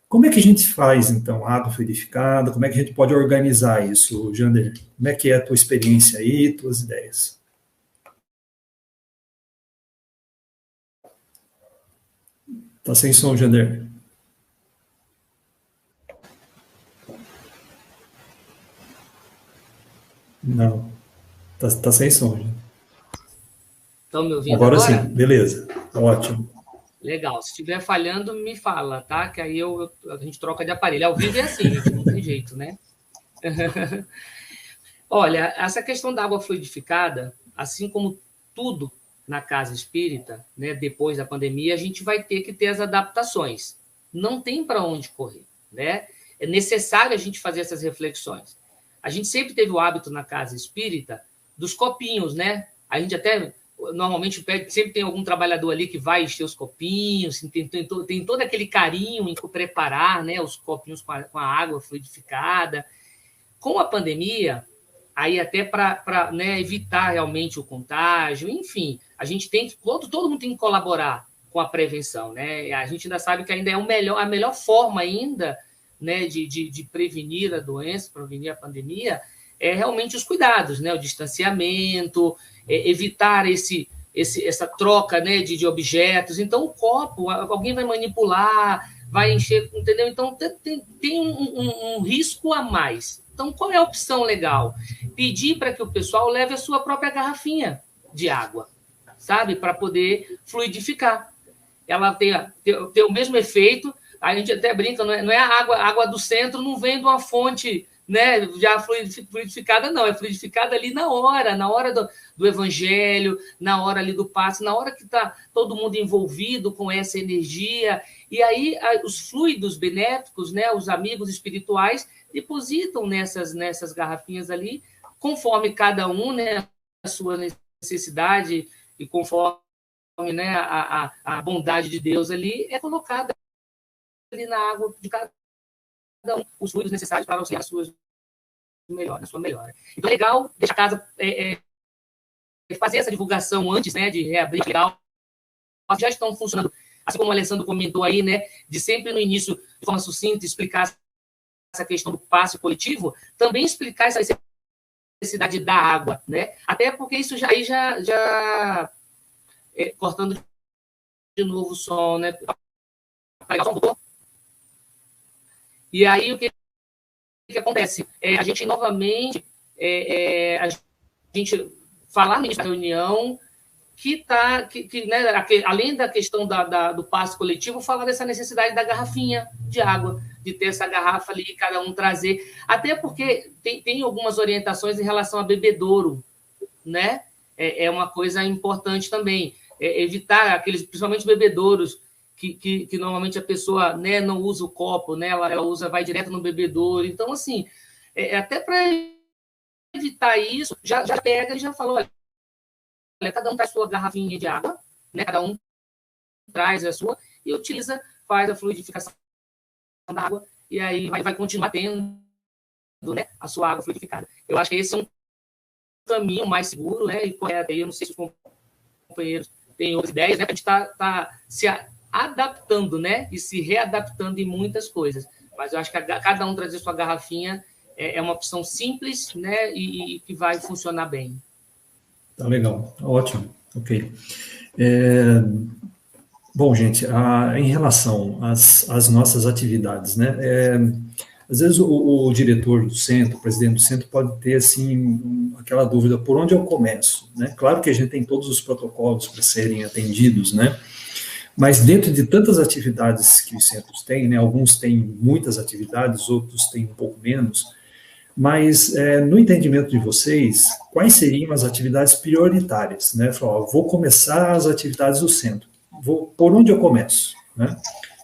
Como é que a gente faz, então, água fluidificada? Como é que a gente pode organizar isso, Jander? Como é que é a tua experiência aí, tuas ideias? Tá sem som, Jander? Não. Tá sem som, Jander. Estão me ouvindo agora? Agora Sim, beleza. Ótimo. Legal. Se estiver falhando, me fala, tá? Que aí a gente troca de aparelho. Ao vivo é assim, gente, não tem jeito, né? Olha, essa questão da água fluidificada, assim como tudo na casa espírita, né, depois da pandemia, a gente vai ter que ter as adaptações. Não tem para onde correr, né? É necessário a gente fazer essas reflexões. A gente sempre teve o hábito na casa espírita dos copinhos, né? A gente até normalmente pede, sempre tem algum trabalhador ali que vai encher os copinhos, tem todo aquele carinho em preparar, né, os copinhos com a água fluidificada. Com a pandemia, aí até para, né, evitar realmente o contágio, enfim, a gente tem que, todo mundo tem que colaborar com a prevenção, né? A gente ainda sabe que ainda é a melhor forma ainda, né, de prevenir a doença, prevenir a pandemia, é realmente os cuidados, né? O distanciamento, evitar essa troca, né, de objetos. Então, o copo, alguém vai manipular, vai encher, entendeu? Então, tem um risco a mais. Então, qual é a opção legal? Pedir para que o pessoal leve a sua própria garrafinha de água, sabe? Para poder fluidificar. Ela tem o mesmo efeito. A gente até brinca, não é a água do centro, não vem de uma fonte, né, já fluidificada, não. É fluidificada ali na hora do evangelho, na hora ali do passe, na hora que está todo mundo envolvido com essa energia. E aí os fluidos benéficos, né, os amigos espirituais, depositam nessas garrafinhas ali, conforme cada um, né, a sua necessidade e conforme, né, a bondade de Deus ali, é colocada ali na água de cada um os fluidos necessários para auxiliar na sua melhora. Então, é legal deixar a casa fazer essa divulgação antes, né, de reabrir legal. Já estão funcionando, assim como o Alessandro comentou aí, né, de sempre no início, de forma sucinta, explicar essa questão do passe coletivo, também explicar essa necessidade da água, né? Até porque isso já cortando de novo o som, né? E aí o que acontece? A gente novamente a gente falar nessa reunião né, além da questão do passe coletivo, falar dessa necessidade da garrafinha de água, de ter essa garrafa ali, cada um trazer, até porque tem algumas orientações em relação a bebedouro, né? É uma coisa importante também, evitar aqueles, principalmente bebedouros, que normalmente a pessoa, né, não usa o copo, né? Ela vai direto no bebedouro. Então, assim, até para evitar isso, já pega e já falou, olha, cada um traz a sua garrafinha de água, né? Cada um traz a sua e utiliza, faz a fluidificação da água e aí vai continuar tendo, né, a sua água fluidificada. Eu acho que esse é um caminho mais seguro, né, e correto. Eu não sei se os companheiros têm outras ideias, né? A gente está se adaptando, né, e se readaptando em muitas coisas. Mas eu acho que cada um trazer sua garrafinha é uma opção simples, né, e que vai funcionar bem. Tá legal, ótimo, ok. Bom, gente, em relação às nossas atividades, né, às vezes o diretor do centro, o presidente do centro pode ter, assim, aquela dúvida, por onde eu começo, né? Claro que a gente tem todos os protocolos para serem atendidos, né, mas dentro de tantas atividades que os centros têm, né, alguns têm muitas atividades, outros têm um pouco menos, mas no entendimento de vocês, quais seriam as atividades prioritárias, né? Falar, vou começar as atividades do centro, por onde eu começo, né?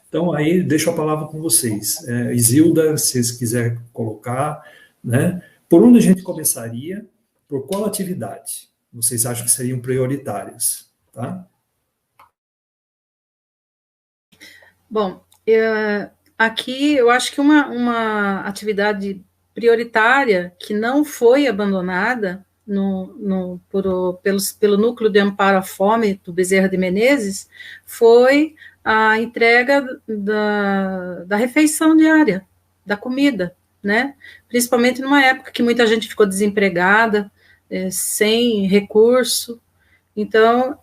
Então, aí, deixo a palavra com vocês. Isilda, se vocês quiserem colocar, né? Por onde a gente começaria, por qual atividade vocês acham que seriam prioritárias, tá? Bom, aqui eu acho que uma atividade prioritária que não foi abandonada pelo Núcleo de Amparo à Fome do Bezerra de Menezes foi a entrega da refeição diária, da comida, né? Principalmente numa época que muita gente ficou desempregada, sem recurso. Então,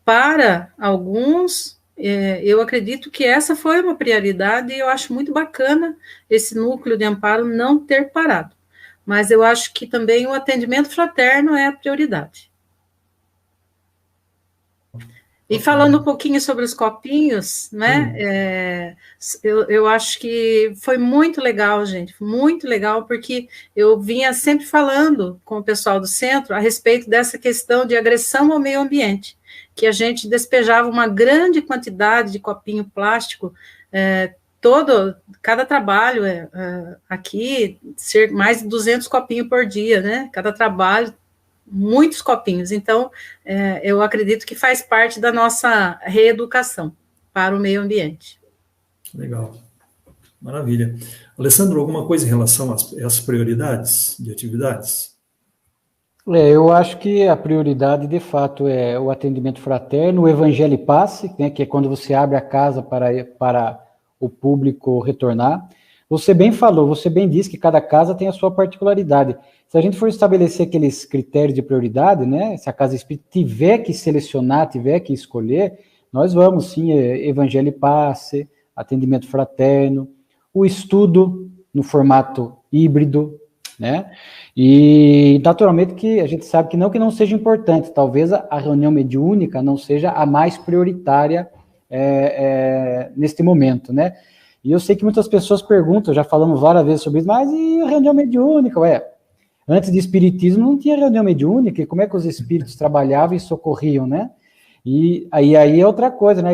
para alguns, eu acredito que essa foi uma prioridade e eu acho muito bacana esse núcleo de amparo não ter parado. Mas eu acho que também o atendimento fraterno é a prioridade. E falando um pouquinho sobre os copinhos, né, eu acho que foi muito legal, gente, muito legal, porque eu vinha sempre falando com o pessoal do centro a respeito dessa questão de agressão ao meio ambiente, que a gente despejava uma grande quantidade de copinho plástico, cada trabalho aqui, ser mais de 200 copinhos por dia, né, cada trabalho, muitos copinhos. Então, eu acredito que faz parte da nossa reeducação para o meio ambiente. Legal, maravilha. Alessandro, alguma coisa em relação às prioridades de atividades? Eu acho que a prioridade, de fato, é o atendimento fraterno, o Evangelho Passe, né, que é quando você abre a casa para o público retornar. Você bem falou, você bem disse que cada casa tem a sua particularidade. Se a gente for estabelecer aqueles critérios de prioridade, né, se a casa espírita tiver que selecionar, tiver que escolher, nós vamos, sim, Evangelho Passe, atendimento fraterno, o estudo no formato híbrido, né, e naturalmente que a gente sabe que não seja importante, talvez a reunião mediúnica não seja a mais prioritária neste momento, né. E eu sei que muitas pessoas perguntam, já falamos várias vezes sobre isso, mas e a reunião mediúnica? Antes de espiritismo não tinha reunião mediúnica, e como é que os espíritos trabalhavam e socorriam, né? E aí é outra coisa, né?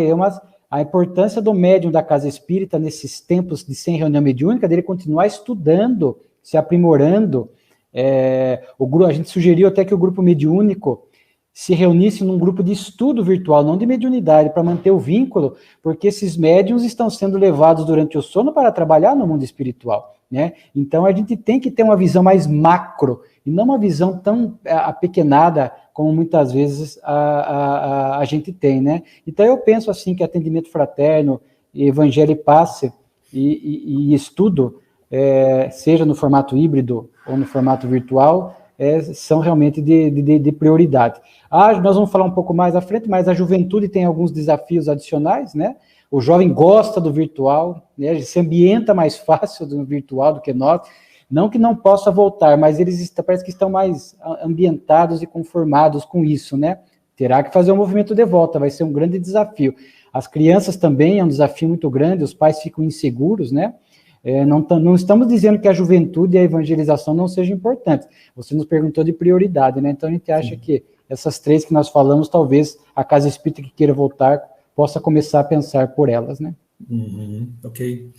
A importância do médium da casa espírita nesses tempos de sem reunião mediúnica, dele continuar estudando, se aprimorando. A gente sugeriu até que o grupo mediúnico se reunissem num grupo de estudo virtual, não de mediunidade, para manter o vínculo, porque esses médiuns estão sendo levados durante o sono para trabalhar no mundo espiritual, né? Então, a gente tem que ter uma visão mais macro, e não uma visão tão apequenada como muitas vezes a gente tem, né? Então, eu penso assim que atendimento fraterno, evangelho e passe e estudo, seja no formato híbrido ou no formato virtual, são realmente de prioridade. Nós vamos falar um pouco mais à frente, mas a juventude tem alguns desafios adicionais, né? O jovem gosta do virtual, né? Ele se ambienta mais fácil no virtual do que nós. Não que não possa voltar, mas eles parece que estão mais ambientados e conformados com isso, né? Terá que fazer um movimento de volta, vai ser um grande desafio. As crianças também é um desafio muito grande, os pais ficam inseguros, né? Não estamos dizendo que a juventude e a evangelização não sejam importantes. Você nos perguntou de prioridade, né? Então a gente acha que essas três que nós falamos, talvez a casa espírita que queira voltar possa começar a pensar por elas, né? Ok.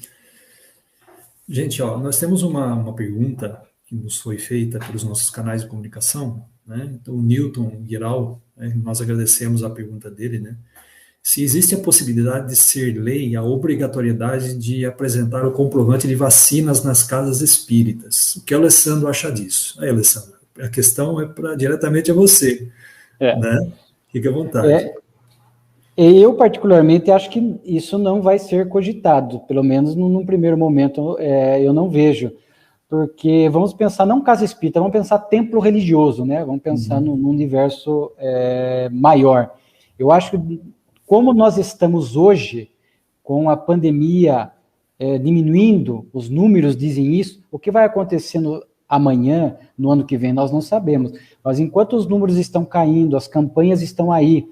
Gente, nós temos uma pergunta que nos foi feita pelos nossos canais de comunicação, né? Então, o Newton Guiral, né, nós agradecemos a pergunta dele, né? Se existe a possibilidade de ser lei a obrigatoriedade de apresentar o comprovante de vacinas nas casas espíritas. O que o Alessandro acha disso? Aí, Alessandro, a questão é diretamente a você, né? Fique à vontade. Eu, particularmente, acho que isso não vai ser cogitado, pelo menos num primeiro momento eu não vejo, porque vamos pensar, não casa espírita, vamos pensar templo religioso, né? Vamos pensar num universo maior. Eu acho que, como nós estamos hoje, com a pandemia diminuindo, os números dizem isso, o que vai acontecendo amanhã, no ano que vem, nós não sabemos. Mas enquanto os números estão caindo, as campanhas estão aí,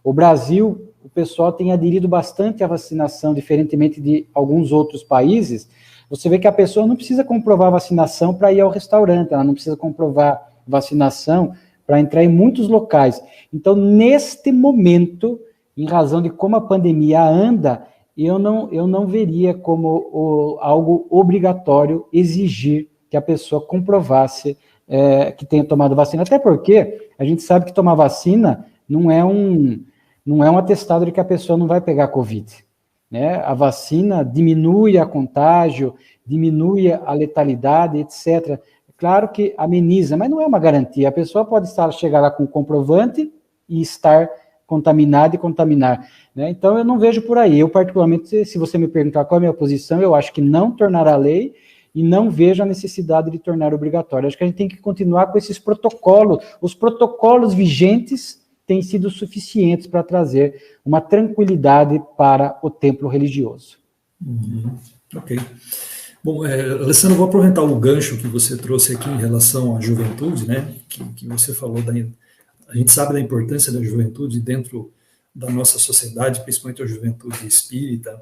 o Brasil, o pessoal tem aderido bastante à vacinação, diferentemente de alguns outros países. Você vê que a pessoa não precisa comprovar vacinação para ir ao restaurante, ela não precisa comprovar vacinação para entrar em muitos locais. Então, neste momento, em razão de como a pandemia anda, eu não veria como algo obrigatório exigir que a pessoa comprovasse que tenha tomado vacina. Até porque a gente sabe que tomar vacina não é um atestado de que a pessoa não vai pegar Covid, né? A vacina diminui a contágio, diminui a letalidade, etc. Claro que ameniza, mas não é uma garantia. A pessoa pode chegar lá com o comprovante e estar contaminada e contaminar, né? Então, eu não vejo por aí. Eu, particularmente, se você me perguntar qual é a minha posição, eu acho que não tornará lei e não vejo a necessidade de tornar obrigatório. Acho que a gente tem que continuar com esses protocolos. Os protocolos vigentes têm sido suficientes para trazer uma tranquilidade para o templo religioso. Ok. Bom, Alessandro, vou aproveitar o gancho que você trouxe aqui em relação à juventude, né? Que você falou a gente sabe da importância da juventude dentro da nossa sociedade, principalmente a juventude espírita.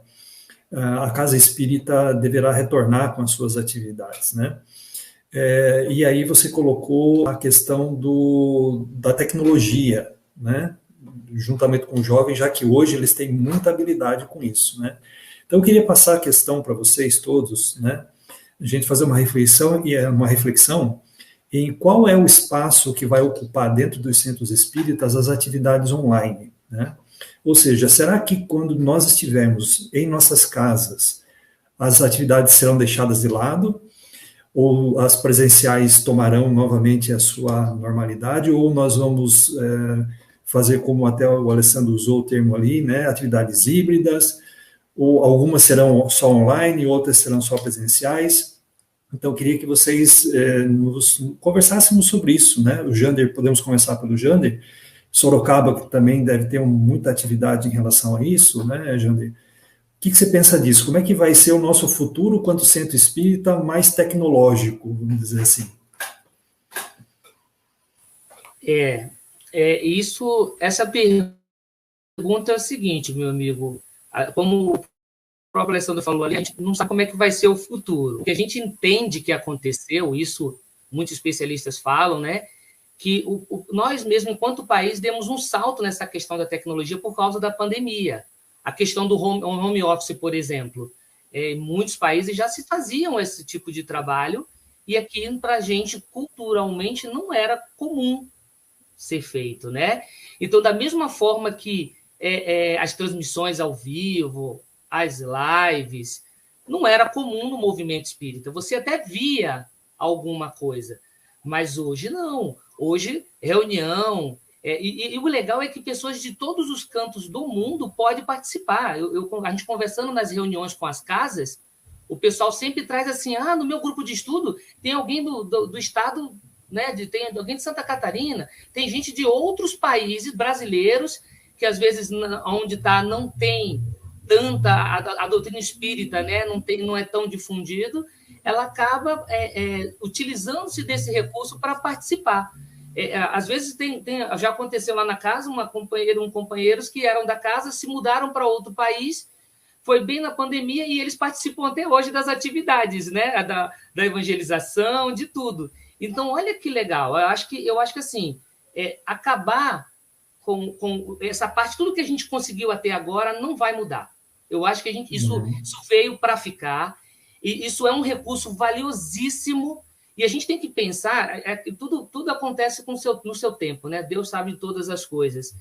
A casa espírita deverá retornar com as suas atividades, né? E aí você colocou a questão da tecnologia, né? Juntamente com os jovens, já que hoje eles têm muita habilidade com isso, né? Então eu queria passar a questão para vocês todos, né? A gente fazer uma reflexão em qual é o espaço que vai ocupar dentro dos centros espíritas as atividades online, né? Ou seja, será que quando nós estivermos em nossas casas, as atividades serão deixadas de lado? Ou as presenciais tomarão novamente a sua normalidade? Ou nós vamos fazer como até o Alessandro usou o termo ali, né? Atividades híbridas, ou algumas serão só online, outras serão só presenciais? Então, eu queria que vocês conversássemos sobre isso, né? O Jander, podemos começar pelo Jander. Sorocaba, que também deve ter muita atividade em relação a isso, né, Jander? O que você pensa disso? Como é que vai ser o nosso futuro quanto centro espírita mais tecnológico, vamos dizer assim? Essa pergunta é o seguinte, meu amigo, como o próprio Alessandro falou ali, a gente não sabe como é que vai ser o futuro. O que a gente entende que aconteceu, isso muitos especialistas falam, né, que nós mesmo, enquanto país, demos um salto nessa questão da tecnologia por causa da pandemia. A questão do home office, por exemplo. Em muitos países já se faziam esse tipo de trabalho, e aqui, para a gente, culturalmente, não era comum ser feito, né? Então, da mesma forma que as transmissões ao vivo, as lives, não era comum no movimento espírita. Você até via alguma coisa, mas hoje não. Hoje, reunião. E o legal é que pessoas de todos os cantos do mundo podem participar. A gente conversando nas reuniões com as casas, o pessoal sempre traz assim, no meu grupo de estudo tem alguém do estado, né, tem alguém de Santa Catarina, tem gente de outros países brasileiros, que às vezes onde está não tem tanta a doutrina espírita, né, não é tão difundido, ela acaba utilizando-se desse recurso para participar. Às vezes já aconteceu lá na casa, um companheiros que eram da casa se mudaram para outro país, foi bem na pandemia e eles participam até hoje das atividades, né, da evangelização, de tudo. Então, olha que legal. Eu acho que assim, acabar com essa parte, tudo que a gente conseguiu até agora não vai mudar. Eu acho que isso veio para ficar, e isso é um recurso valiosíssimo, e a gente tem que pensar, tudo acontece no seu tempo, né? Deus sabe todas as coisas.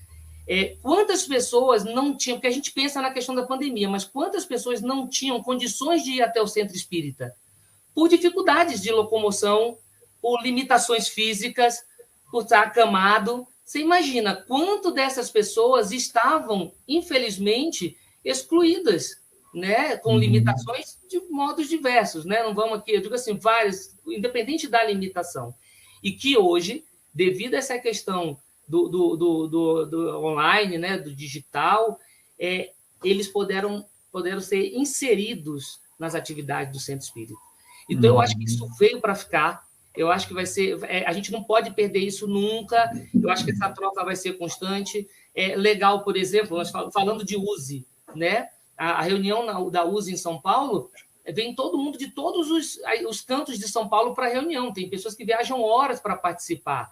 Quantas pessoas não tinham, porque a gente pensa na questão da pandemia, mas quantas pessoas não tinham condições de ir até o centro espírita? Por dificuldades de locomoção, por limitações físicas, por estar acamado. Você imagina quanto dessas pessoas estavam, infelizmente, excluídas, né, com limitações de modos diversos, né? Não vamos aqui, eu digo assim, várias, independente da limitação. E que hoje, devido a essa questão do online, né, do digital, eles puderam ser inseridos nas atividades do centro espírita. Então, eu acho que isso veio para ficar. Eu acho que vai ser... a gente não pode perder isso nunca. Eu acho que essa troca vai ser constante. Legal, por exemplo, nós falando de USE, né? A reunião da USE em São Paulo, vem todo mundo de todos os cantos de São Paulo para a reunião. Tem pessoas que viajam horas para participar.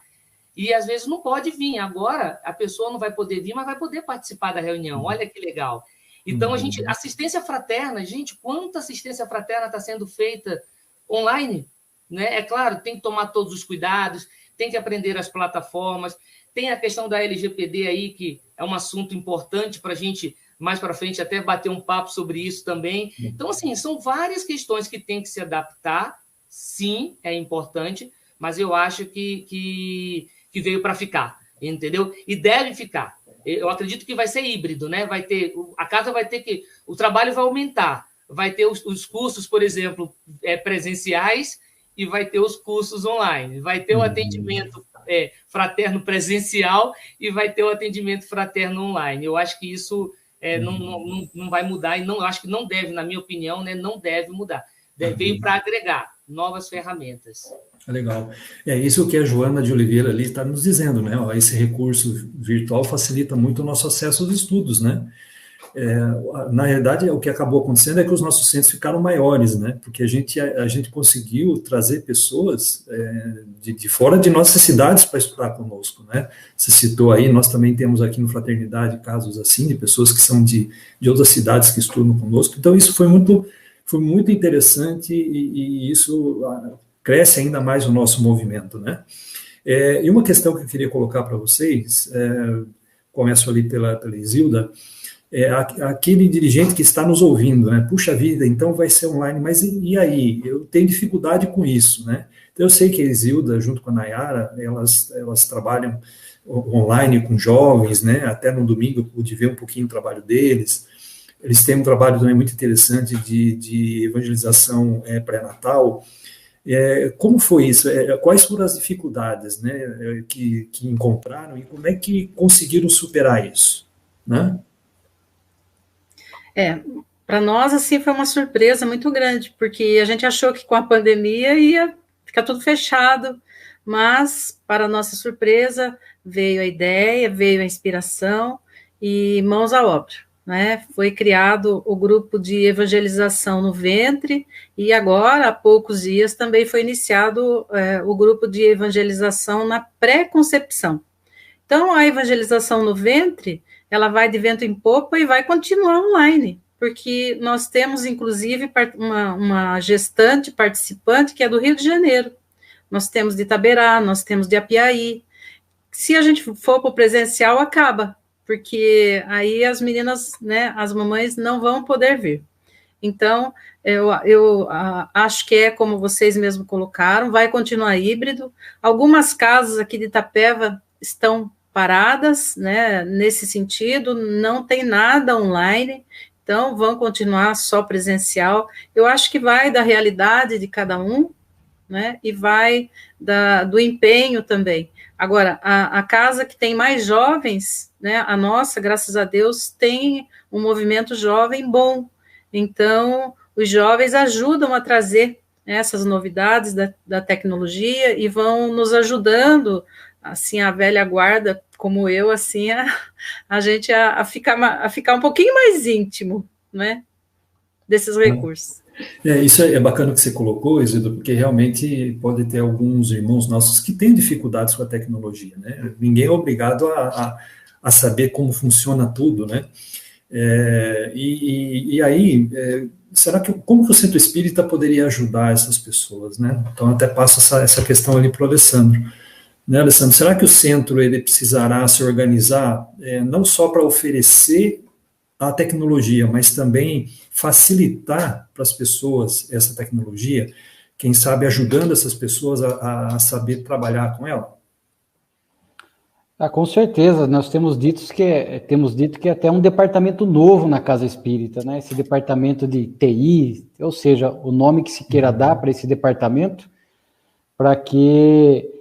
E, às vezes, não pode vir. Agora, a pessoa não vai poder vir, mas vai poder participar da reunião. Olha que legal. Então, assistência fraterna, gente, quanta assistência fraterna está sendo feita online, né? É claro, tem que tomar todos os cuidados, tem que aprender as plataformas, tem a questão da LGPD aí, que é um assunto importante para a gente, mais para frente, até bater um papo sobre isso também. Então, assim, são várias questões que tem que se adaptar, sim, é importante, mas eu acho que veio para ficar, entendeu? E deve ficar. Eu acredito que vai ser híbrido, né? A casa vai ter que... O trabalho vai aumentar, vai ter os cursos, por exemplo, presenciais, e vai ter os cursos online, vai ter o atendimento fraterno presencial e vai ter o atendimento fraterno online. Eu acho que isso não vai mudar, e não acho que não deve, na minha opinião, né, não deve mudar. Veio para agregar novas ferramentas. Legal. É isso que a Joana de Oliveira ali está nos dizendo, né? Esse recurso virtual facilita muito o nosso acesso aos estudos, né? Na realidade, o que acabou acontecendo é que os nossos centros ficaram maiores, né? Porque a gente conseguiu trazer pessoas de fora de nossas cidades para estudar conosco, né? Você citou aí, nós também temos aqui no Fraternidade casos assim, de pessoas que são de outras cidades que estudam conosco. Então, isso foi muito interessante e isso cresce ainda mais o nosso movimento, né? E uma questão que eu queria colocar para vocês, começo ali pela Isilda, aquele dirigente que está nos ouvindo, né? Puxa vida, então vai ser online, mas e aí? Eu tenho dificuldade com isso, né? Então eu sei que a Isilda, junto com a Nayara, elas trabalham online com jovens, né? Até no domingo eu pude ver um pouquinho o trabalho deles. Eles têm um trabalho também muito interessante de evangelização pré-natal. Como foi isso? Quais foram as dificuldades, né, que encontraram e como é que conseguiram superar isso, né? Para nós, assim, foi uma surpresa muito grande, porque a gente achou que com a pandemia ia ficar tudo fechado, mas, para nossa surpresa, veio a ideia, veio a inspiração e mãos à obra, né? Foi criado o grupo de evangelização no ventre e agora, há poucos dias, também foi iniciado o grupo de evangelização na pré-concepção. Então, a evangelização no ventre, ela vai de vento em popa e vai continuar online, porque nós temos, inclusive, uma gestante participante que é do Rio de Janeiro. Nós temos de Itaberá, nós temos de Apiaí. se a gente for para o presencial, acaba, porque aí as meninas, né, as mamães não vão poder vir. Então, eu acho que é como vocês mesmos colocaram, vai continuar híbrido. Algumas casas aqui de Itapeva estão paradas, né, nesse sentido, não tem nada online, então vão continuar só presencial. Eu acho que vai da realidade de cada um, né, e vai do empenho também. Agora, a casa que tem mais jovens, né, a nossa, graças a Deus, tem um movimento jovem bom. Então, os jovens ajudam a trazer essas novidades da tecnologia e vão nos ajudando, assim, a velha guarda, como eu, assim, a gente a ficar um pouquinho mais íntimo, né, desses recursos. Isso é bacana que você colocou, Isidro, porque realmente pode ter alguns irmãos nossos que têm dificuldades com a tecnologia, né? Ninguém é obrigado a saber como funciona tudo, né? E aí, será que como que o Centro Espírita poderia ajudar essas pessoas, né? Então, até passo essa questão ali para o Alessandro. Né, Alessandro, será que o centro ele precisará se organizar não só para oferecer a tecnologia, mas também facilitar para as pessoas essa tecnologia, quem sabe ajudando essas pessoas a saber trabalhar com ela? Com certeza, nós temos dito que é até um departamento novo na Casa Espírita, né? Esse departamento de TI, ou seja, o nome que se queira dar para esse departamento, para que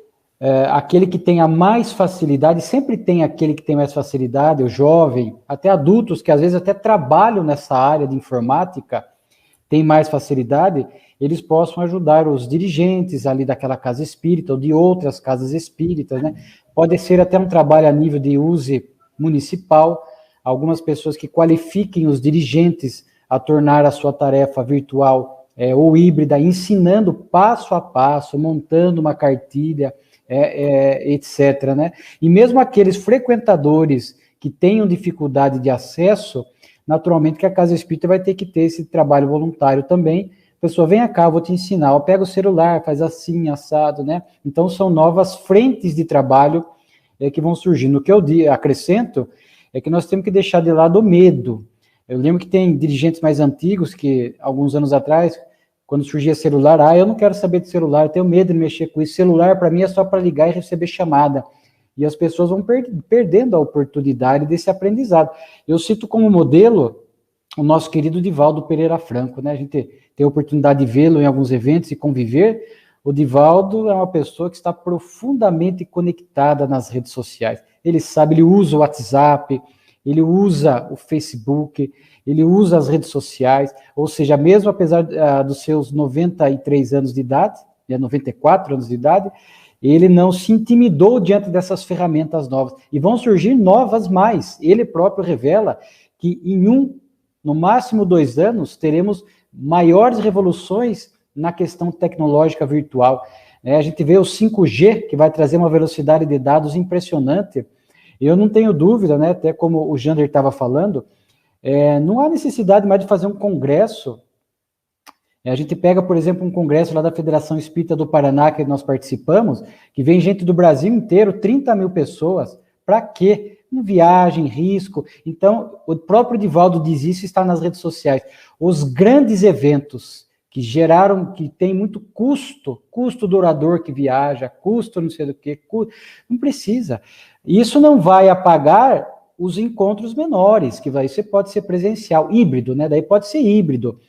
aquele que tenha mais facilidade, sempre tem aquele que tem mais facilidade, o jovem, até adultos que às vezes até trabalham nessa área de informática, tem mais facilidade, eles possam ajudar os dirigentes ali daquela casa espírita ou de outras casas espíritas, né? Pode ser até um trabalho a nível de uso municipal, algumas pessoas que qualifiquem os dirigentes a tornar a sua tarefa virtual ou híbrida, ensinando passo a passo, montando uma cartilha, etc., né? E mesmo aqueles frequentadores que tenham dificuldade de acesso, naturalmente que a Casa Espírita vai ter que ter esse trabalho voluntário também. A pessoa, vem cá, eu vou te ensinar, pega o celular, faz assim, assado, né? Então, são novas frentes de trabalho que vão surgindo. O que eu acrescento é que nós temos que deixar de lado o medo. Eu lembro que tem dirigentes mais antigos que, alguns anos atrás, quando surgia celular, eu não quero saber de celular, eu tenho medo de mexer com isso. Celular, para mim, é só para ligar e receber chamada. E as pessoas vão perdendo a oportunidade desse aprendizado. Eu cito como modelo o nosso querido Divaldo Pereira Franco, né? A gente tem a oportunidade de vê-lo em alguns eventos e conviver. O Divaldo é uma pessoa que está profundamente conectada nas redes sociais. Ele sabe, ele usa o WhatsApp, ele usa o Facebook, ele usa as redes sociais, ou seja, mesmo apesar dos seus 93 anos de idade, 94 anos de idade, ele não se intimidou diante dessas ferramentas novas. E vão surgir novas mais. Ele próprio revela que no máximo 2 anos, teremos maiores revoluções na questão tecnológica virtual. A gente vê o 5G, que vai trazer uma velocidade de dados impressionante. Eu não tenho dúvida, né, até como o Jander estava falando, não há necessidade mais de fazer um congresso. A gente pega, por exemplo, um congresso lá da Federação Espírita do Paraná, que nós participamos, que vem gente do Brasil inteiro, 30 mil pessoas. Para quê? Viagem, risco. Então, o próprio Divaldo diz isso, está nas redes sociais. Os grandes eventos que geraram, que tem muito custo do orador que viaja, custo não sei do que, não precisa. Isso não vai apagar os encontros menores, que isso pode ser presencial, híbrido, né? Daí pode ser híbrido.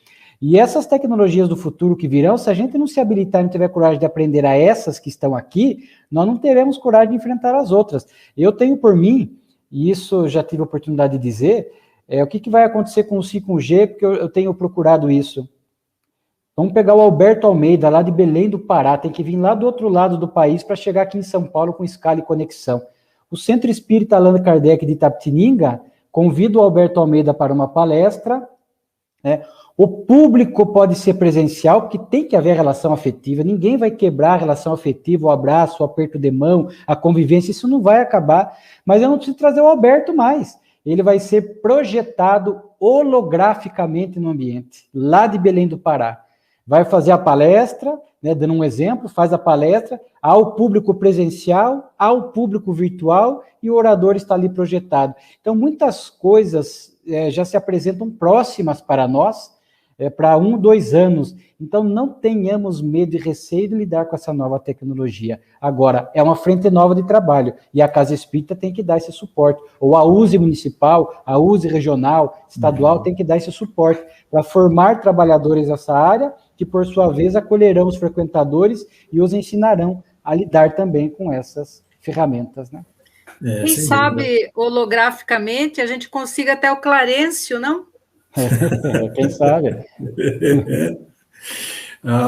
E essas tecnologias do futuro que virão, se a gente não se habilitar e não tiver coragem de aprender a essas que estão aqui, nós não teremos coragem de enfrentar as outras. Eu tenho por mim, e isso já tive a oportunidade de dizer, o que vai acontecer com o 5G, porque eu tenho procurado isso. Vamos pegar o Alberto Almeida, lá de Belém do Pará, tem que vir lá do outro lado do país para chegar aqui em São Paulo com escala e conexão. O Centro Espírita Allan Kardec de Itapetininga convida o Alberto Almeida para uma palestra, né? O público pode ser presencial, porque tem que haver relação afetiva, ninguém vai quebrar a relação afetiva, o abraço, o aperto de mão, a convivência, isso não vai acabar, mas eu não preciso trazer o Alberto mais, ele vai ser projetado holograficamente no ambiente, lá de Belém do Pará. vai fazer a palestra, né, dando um exemplo, faz a palestra ao público presencial, ao público virtual, e o orador está ali projetado. Então, muitas coisas já se apresentam próximas para nós, para 1, 2 anos. Então, não tenhamos medo e receio de lidar com essa nova tecnologia. Agora, é uma frente nova de trabalho, e a Casa Espírita tem que dar esse suporte. Ou a USE municipal, a USE regional, estadual, tem que dar esse suporte para formar trabalhadores dessa área, que, por sua vez, acolherão os frequentadores e os ensinarão a lidar também com essas ferramentas, né? Quem sabe, holograficamente, a gente consiga até o Clarencio, não? Quem sabe?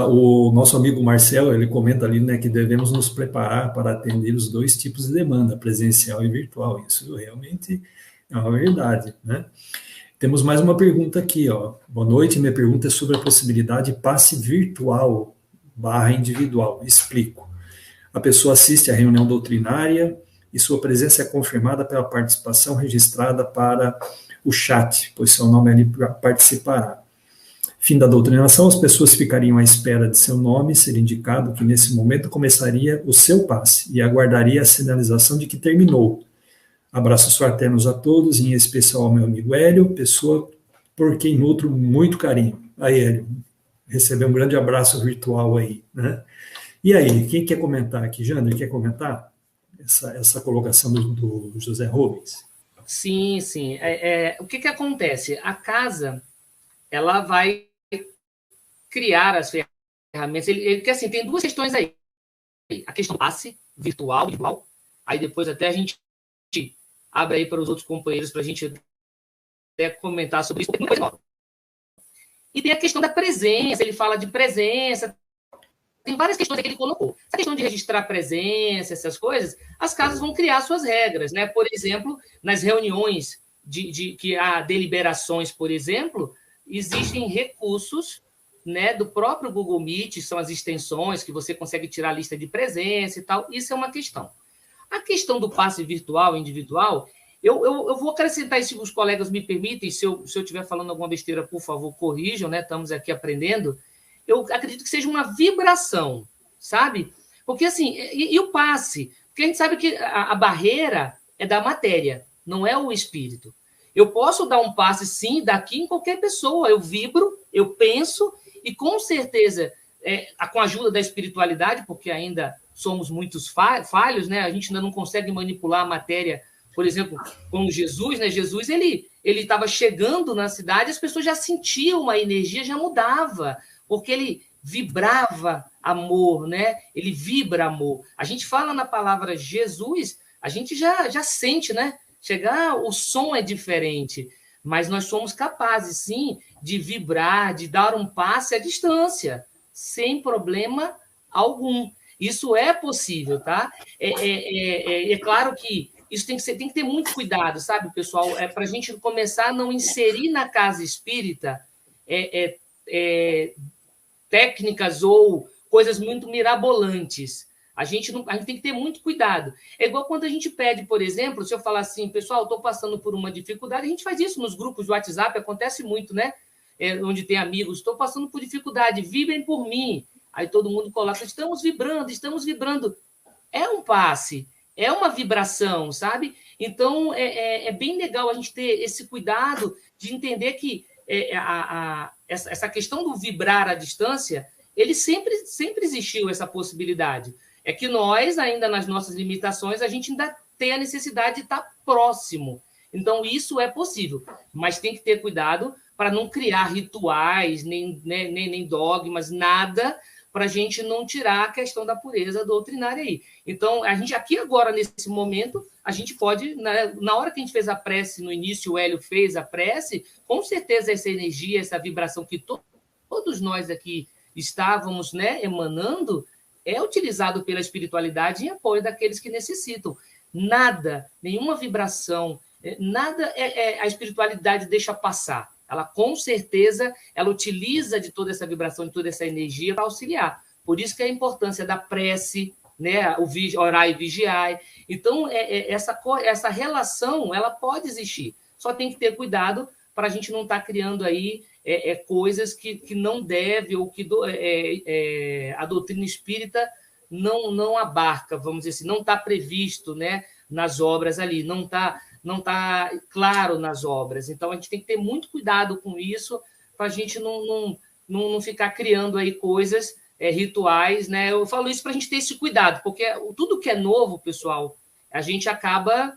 O nosso amigo Marcelo, ele comenta ali, né, que devemos nos preparar para atender os 2 tipos de demanda, presencial e virtual. Isso realmente é uma verdade, né? Temos mais uma pergunta aqui, ó. Boa noite, minha pergunta é sobre a possibilidade de passe virtual / individual. Explico. A pessoa assiste à reunião doutrinária e sua presença é confirmada pela participação registrada para o chat, pois seu nome ali participará. Fim da doutrinação, as pessoas ficariam à espera de seu nome ser indicado, que nesse momento começaria o seu passe e aguardaria a sinalização de que terminou. Abraços fraternos a todos, em especial ao meu amigo Hélio, pessoa por quem nutro muito carinho. Aí, Hélio, recebeu um grande abraço virtual aí, né? E aí, quem quer comentar aqui? Jander, quer comentar essa colocação do José Rubens? Sim. O que acontece? A casa, ela vai criar as ferramentas. Ele assim, tem 2 questões aí. A questão do passe virtual, aí depois até a gente abre aí para os outros companheiros para a gente até comentar sobre isso. E tem a questão da presença, ele fala de presença, tem várias questões que ele colocou. Essa questão de registrar presença, essas coisas, as casas vão criar suas regras, né? Por exemplo, nas reuniões que há deliberações, por exemplo, existem recursos, né, do próprio Google Meet, são as extensões que você consegue tirar a lista de presença e tal. Isso é uma questão. A questão do passe virtual, individual, eu vou acrescentar isso, se os colegas me permitem, se eu estiver falando alguma besteira, por favor, corrijam, né? Estamos aqui aprendendo. Eu acredito que seja uma vibração, sabe? Porque, assim, e o passe? Porque a gente sabe que a barreira é da matéria, não é o espírito. Eu posso dar um passe, sim, daqui em qualquer pessoa. Eu vibro, eu penso, e com certeza, com a ajuda da espiritualidade, porque ainda somos muitos falhos, né? A gente ainda não consegue manipular a matéria, por exemplo, como Jesus, né? Jesus, ele estava chegando na cidade, as pessoas já sentiam uma energia, já mudava, porque ele vibrava amor, né? Ele vibra amor. A gente fala na palavra Jesus, a gente já sente, né? Chegar, o som é diferente, mas nós somos capazes, sim, de vibrar, de dar um passe à distância, sem problema algum. Isso é possível, tá? É claro que isso tem que ter muito cuidado, sabe, pessoal? Para a gente começar a não inserir na casa espírita técnicas ou coisas muito mirabolantes. A gente tem que ter muito cuidado. É igual quando a gente pede, por exemplo, se eu falar assim, pessoal, estou passando por uma dificuldade, a gente faz isso nos grupos de WhatsApp, acontece muito, né? Onde tem amigos, estou passando por dificuldade, vibrem por mim. Aí todo mundo coloca, estamos vibrando. É um passe, é uma vibração, sabe? Então, é bem legal a gente ter esse cuidado de entender que essa questão do vibrar à distância, ele sempre existiu, essa possibilidade. É que nós, ainda nas nossas limitações, a gente ainda tem a necessidade de estar próximo. Então, isso é possível, mas tem que ter cuidado para não criar rituais, nem dogmas, nada, para a gente não tirar a questão da pureza doutrinária aí. Então, a gente aqui agora, nesse momento, a gente pode, na hora que a gente fez a prece, no início o Hélio fez a prece, com certeza essa energia, essa vibração que todos nós aqui estávamos, né, emanando, é utilizado pela espiritualidade em apoio daqueles que necessitam. Nada, nenhuma vibração, nada a espiritualidade deixa passar. Ela, com certeza, ela utiliza de toda essa vibração, de toda essa energia para auxiliar. Por isso que a importância da prece, né, orar e vigiar. Então, essa relação, ela pode existir. Só tem que ter cuidado para a gente não estar criando aí coisas que não deve, ou que a doutrina espírita não abarca, vamos dizer assim, não está previsto, né, nas obras ali, não tá claro nas obras. Então, a gente tem que ter muito cuidado com isso, para a gente não ficar criando aí coisas, rituais, né? Eu falo isso para a gente ter esse cuidado, porque tudo que é novo, pessoal, a gente acaba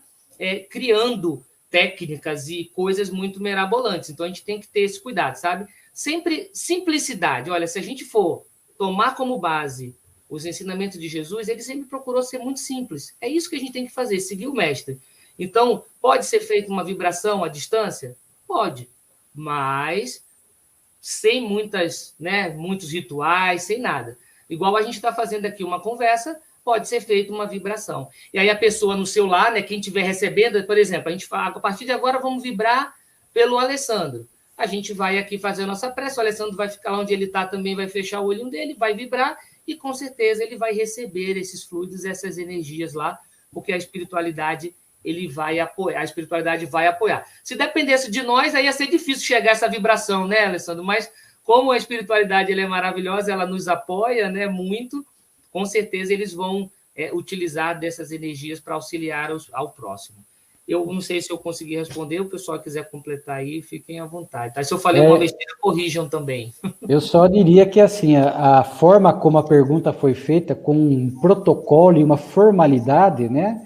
criando técnicas e coisas muito mirabolantes. Então, a gente tem que ter esse cuidado, sabe? Sempre simplicidade. Olha, se a gente for tomar como base os ensinamentos de Jesus, ele sempre procurou ser muito simples. É isso que a gente tem que fazer, seguir o mestre. Então, pode ser feita uma vibração à distância? Pode, mas sem muitos rituais, sem nada. Igual a gente está fazendo aqui uma conversa, pode ser feita uma vibração. E aí a pessoa no seu lar, né, quem estiver recebendo, por exemplo, a gente fala, a partir de agora vamos vibrar pelo Alessandro. A gente vai aqui fazer a nossa prece, o Alessandro vai ficar lá onde ele está também, vai fechar o olhinho dele, vai vibrar, e com certeza ele vai receber esses fluidos, essas energias lá, porque a espiritualidade vai apoiar. Se dependesse de nós, aí ia ser difícil chegar a essa vibração, né, Alessandro? Mas como a espiritualidade é maravilhosa, ela nos apoia, né, muito, com certeza eles vão utilizar dessas energias para auxiliar ao próximo. Eu não sei se eu consegui responder, o pessoal quiser completar aí, fiquem à vontade. Tá? Se eu falei uma besteira, corrijam também. Eu só diria que, assim, a forma como a pergunta foi feita, com um protocolo e uma formalidade, né,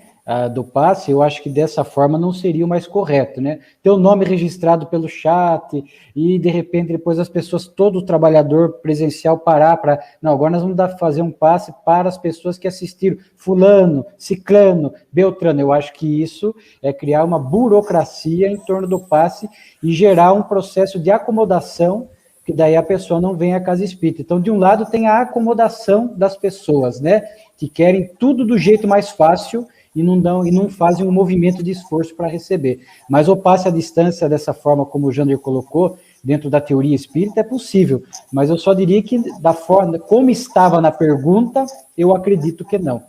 do passe, eu acho que dessa forma não seria o mais correto, né? Ter o nome registrado pelo chat e, de repente, depois as pessoas, todo o trabalhador presencial parar para... Não, agora nós vamos fazer um passe para as pessoas que assistiram, fulano, ciclano, beltrano. Eu acho que isso é criar uma burocracia em torno do passe e gerar um processo de acomodação, que daí a pessoa não vem à casa espírita. Então, de um lado, tem a acomodação das pessoas, né? Que querem tudo do jeito mais fácil e não fazem um movimento de esforço para receber. Mas o passe à distância, dessa forma como o Jander colocou, dentro da teoria espírita, é possível. Mas eu só diria que, da forma como estava na pergunta, eu acredito que não.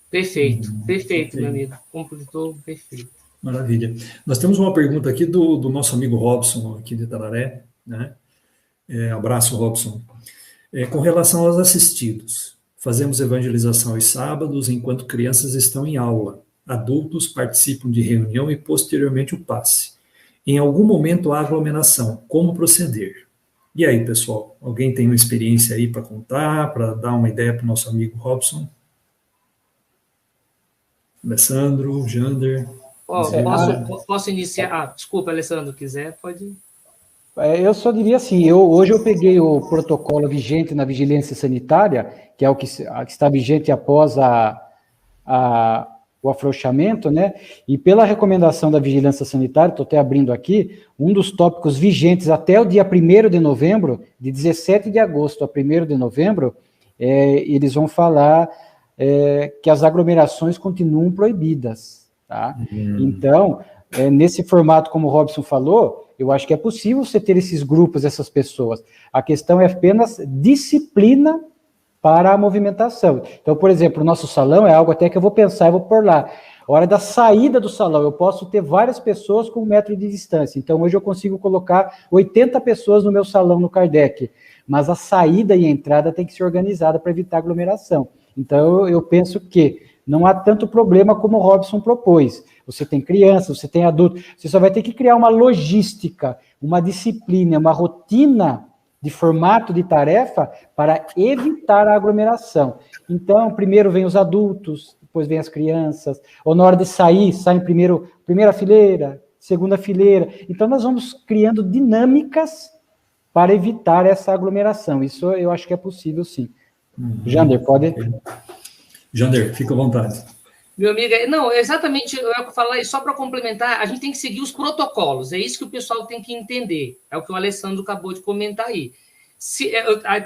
Perfeito, meu amigo. Completou, perfeito. Maravilha. Nós temos uma pergunta aqui do nosso amigo Robson, aqui de Itararé, né? Abraço, Robson. Com relação aos assistidos, fazemos evangelização aos sábados enquanto crianças estão em aula. Adultos participam de reunião e posteriormente o passe. Em algum momento há aglomeração. Como proceder? E aí, pessoal? Alguém tem uma experiência aí para contar, para dar uma ideia para o nosso amigo Robson? Alessandro, Jander? Posso iniciar? Desculpa, Alessandro, quiser, pode... Eu só diria assim, hoje eu peguei o protocolo vigente na vigilância sanitária, que é o que está vigente após o afrouxamento, né? E pela recomendação da vigilância sanitária, estou até abrindo aqui, um dos tópicos vigentes até o dia 1º de novembro, de 17 de agosto a 1º de novembro, eles vão falar que as aglomerações continuam proibidas, tá? Então, nesse formato, como o Robson falou, eu acho que é possível você ter esses grupos, essas pessoas. A questão é apenas disciplina para a movimentação. Então, por exemplo, o nosso salão é algo até que eu vou pensar, eu vou pôr lá. A hora da saída do salão, eu posso ter várias pessoas com 1 metro de distância. Então, hoje eu consigo colocar 80 pessoas no meu salão, no Kardec. Mas a saída e a entrada tem que ser organizada para evitar aglomeração. Então, eu penso que não há tanto problema como o Robson propôs. Você tem criança, você tem adulto, você só vai ter que criar uma logística, uma disciplina, uma rotina de formato de tarefa para evitar a aglomeração. Então, primeiro vem os adultos, depois vem as crianças, ou na hora de sair, saem primeiro, primeira fileira, segunda fileira. Então, nós vamos criando dinâmicas para evitar essa aglomeração. Isso eu acho que é possível, sim. Jander, pode? Jander, fica à vontade. Meu amigo, não, exatamente, eu ia falar só para complementar, a gente tem que seguir os protocolos, é isso que o pessoal tem que entender, é o que o Alessandro acabou de comentar aí.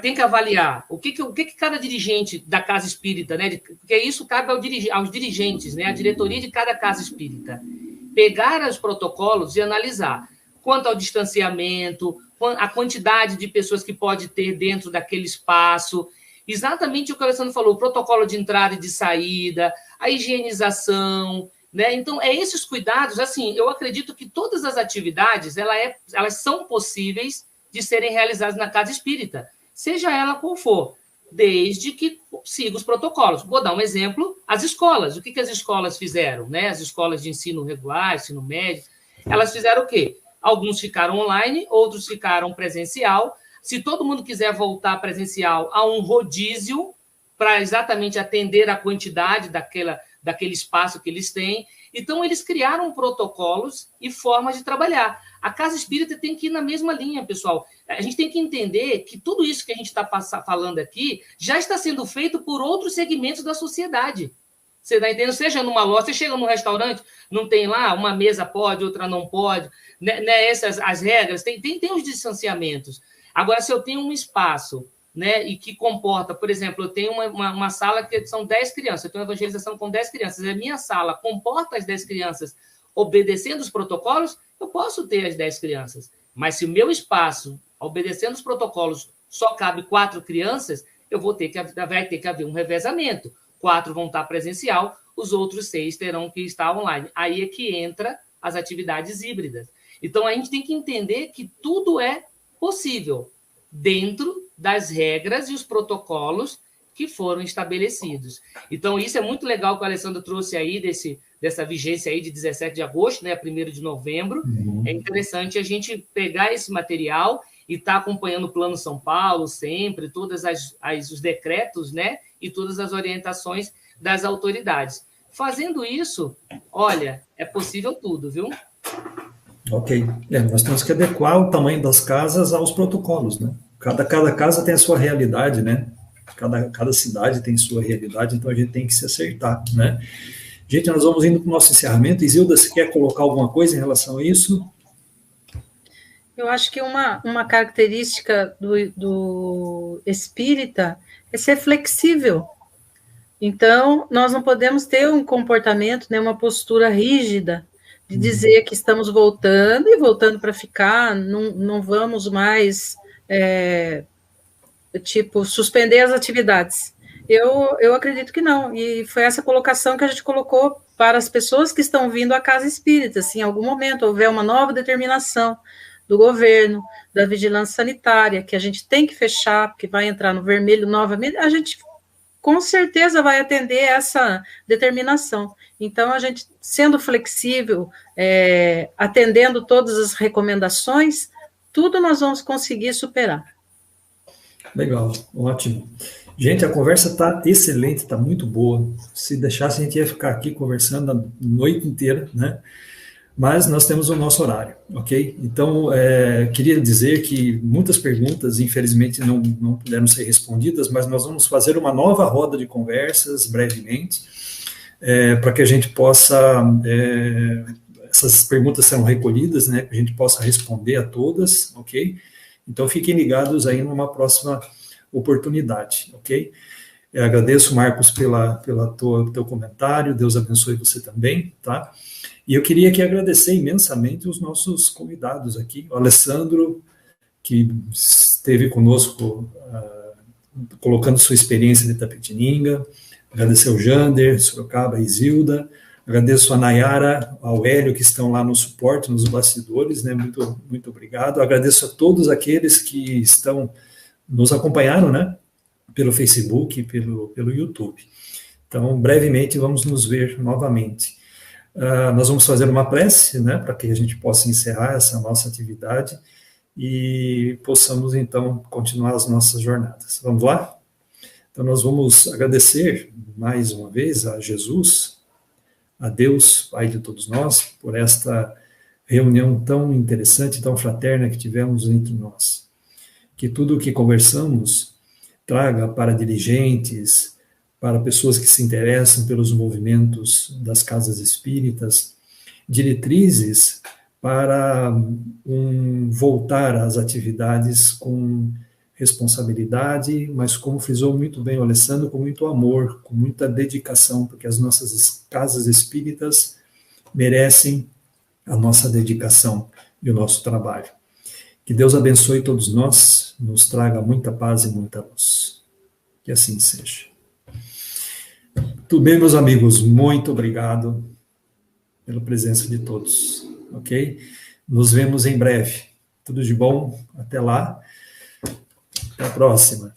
Tem que avaliar o que cada dirigente da casa espírita, né, porque isso cabe aos dirigentes, né, a diretoria de cada casa espírita, pegar os protocolos e analisar quanto ao distanciamento, a quantidade de pessoas que pode ter dentro daquele espaço, exatamente o que o Alessandro falou, o protocolo de entrada e de saída, a higienização, né? Então, esses cuidados, assim, eu acredito que todas as atividades, elas são possíveis de serem realizadas na casa espírita, seja ela qual for, desde que siga os protocolos. Vou dar um exemplo, as escolas. O que as escolas fizeram? Né? As escolas de ensino regular, ensino médio, elas fizeram o quê? Alguns ficaram online, outros ficaram presencial. Se todo mundo quiser voltar presencial, há um rodízio para exatamente atender a quantidade daquele espaço que eles têm. Então, eles criaram protocolos e formas de trabalhar. A Casa Espírita tem que ir na mesma linha, pessoal. A gente tem que entender que tudo isso que a gente está falando aqui já está sendo feito por outros segmentos da sociedade. Você está entendendo? Seja numa loja, você chega num restaurante, não tem lá, uma mesa pode, outra não pode. Né, essas as regras, tem os distanciamentos. Agora, se eu tenho um espaço, né, e que comporta, por exemplo, eu tenho uma sala que são 10 crianças, eu tenho uma evangelização com 10 crianças, a minha sala comporta as 10 crianças obedecendo os protocolos, eu posso ter as 10 crianças. Mas se o meu espaço, obedecendo os protocolos, só cabe 4 crianças, vai ter que haver um revezamento. 4 vão estar presencial, os outros 6 terão que estar online. Aí é que entra as atividades híbridas. Então, a gente tem que entender que tudo é possível dentro das regras e os protocolos que foram estabelecidos. Então, isso é muito legal que o Alessandro trouxe aí dessa vigência aí de 17 de agosto, né, a 1º de novembro. Uhum. É interessante a gente pegar esse material e estar acompanhando o Plano São Paulo sempre, todos os decretos, né, e todas as orientações das autoridades. Fazendo isso, olha, é possível tudo, viu? Ok. Nós temos que adequar o tamanho das casas aos protocolos, né? Cada casa tem a sua realidade, né? Cada cidade tem sua realidade, então a gente tem que se acertar, né? Gente, nós vamos indo para o nosso encerramento. Isilda, você quer colocar alguma coisa em relação a isso? Eu acho que uma característica do espírita é ser flexível. Então, nós não podemos ter um comportamento, né, uma postura rígida, de dizer que estamos voltando e voltando para ficar, não vamos mais, suspender as atividades. Eu acredito que não, e foi essa colocação que a gente colocou para as pessoas que estão vindo à Casa Espírita, se em algum momento houver uma nova determinação do governo, da vigilância sanitária, que a gente tem que fechar, porque vai entrar no vermelho novamente, a gente com certeza vai atender essa determinação. Então, a gente, sendo flexível, atendendo todas as recomendações, tudo nós vamos conseguir superar. Legal, ótimo. Gente, a conversa está excelente, está muito boa. Se deixasse, a gente ia ficar aqui conversando a noite inteira, né? Mas nós temos o nosso horário, ok? Então, queria dizer que muitas perguntas, infelizmente, não puderam ser respondidas, mas nós vamos fazer uma nova roda de conversas brevemente, para que a gente possa, essas perguntas serão recolhidas, né, que a gente possa responder a todas, ok? Então, fiquem ligados aí numa próxima oportunidade, ok? Eu agradeço, Marcos, pelo teu comentário, Deus abençoe você também, tá? E eu queria aqui agradecer imensamente os nossos convidados aqui, o Alessandro, que esteve conosco, colocando sua experiência de Itapetininga, agradecer o Jander, Sorocaba, a Isilda, agradeço a Nayara, ao Hélio, que estão lá no suporte, nos bastidores, né, muito, muito obrigado, agradeço a todos aqueles que nos acompanharam, né, pelo Facebook e pelo YouTube. Então, brevemente, vamos nos ver novamente. Nós vamos fazer uma prece, né, para que a gente possa encerrar essa nossa atividade e possamos, então, continuar as nossas jornadas. Vamos lá? Então, nós vamos agradecer, mais uma vez, a Jesus, a Deus, Pai de todos nós, por esta reunião tão interessante, tão fraterna que tivemos entre nós. Que tudo o que conversamos traga para dirigentes, para pessoas que se interessam pelos movimentos das casas espíritas, diretrizes para voltar às atividades com responsabilidade, mas como frisou muito bem o Alessandro, com muito amor, com muita dedicação, porque as nossas casas espíritas merecem a nossa dedicação e o nosso trabalho. Que Deus abençoe todos nós, nos traga muita paz e muita luz. Que assim seja. Tudo bem, meus amigos, muito obrigado pela presença de todos, ok? Nos vemos em breve, Tudo de bom, até lá. Até a próxima.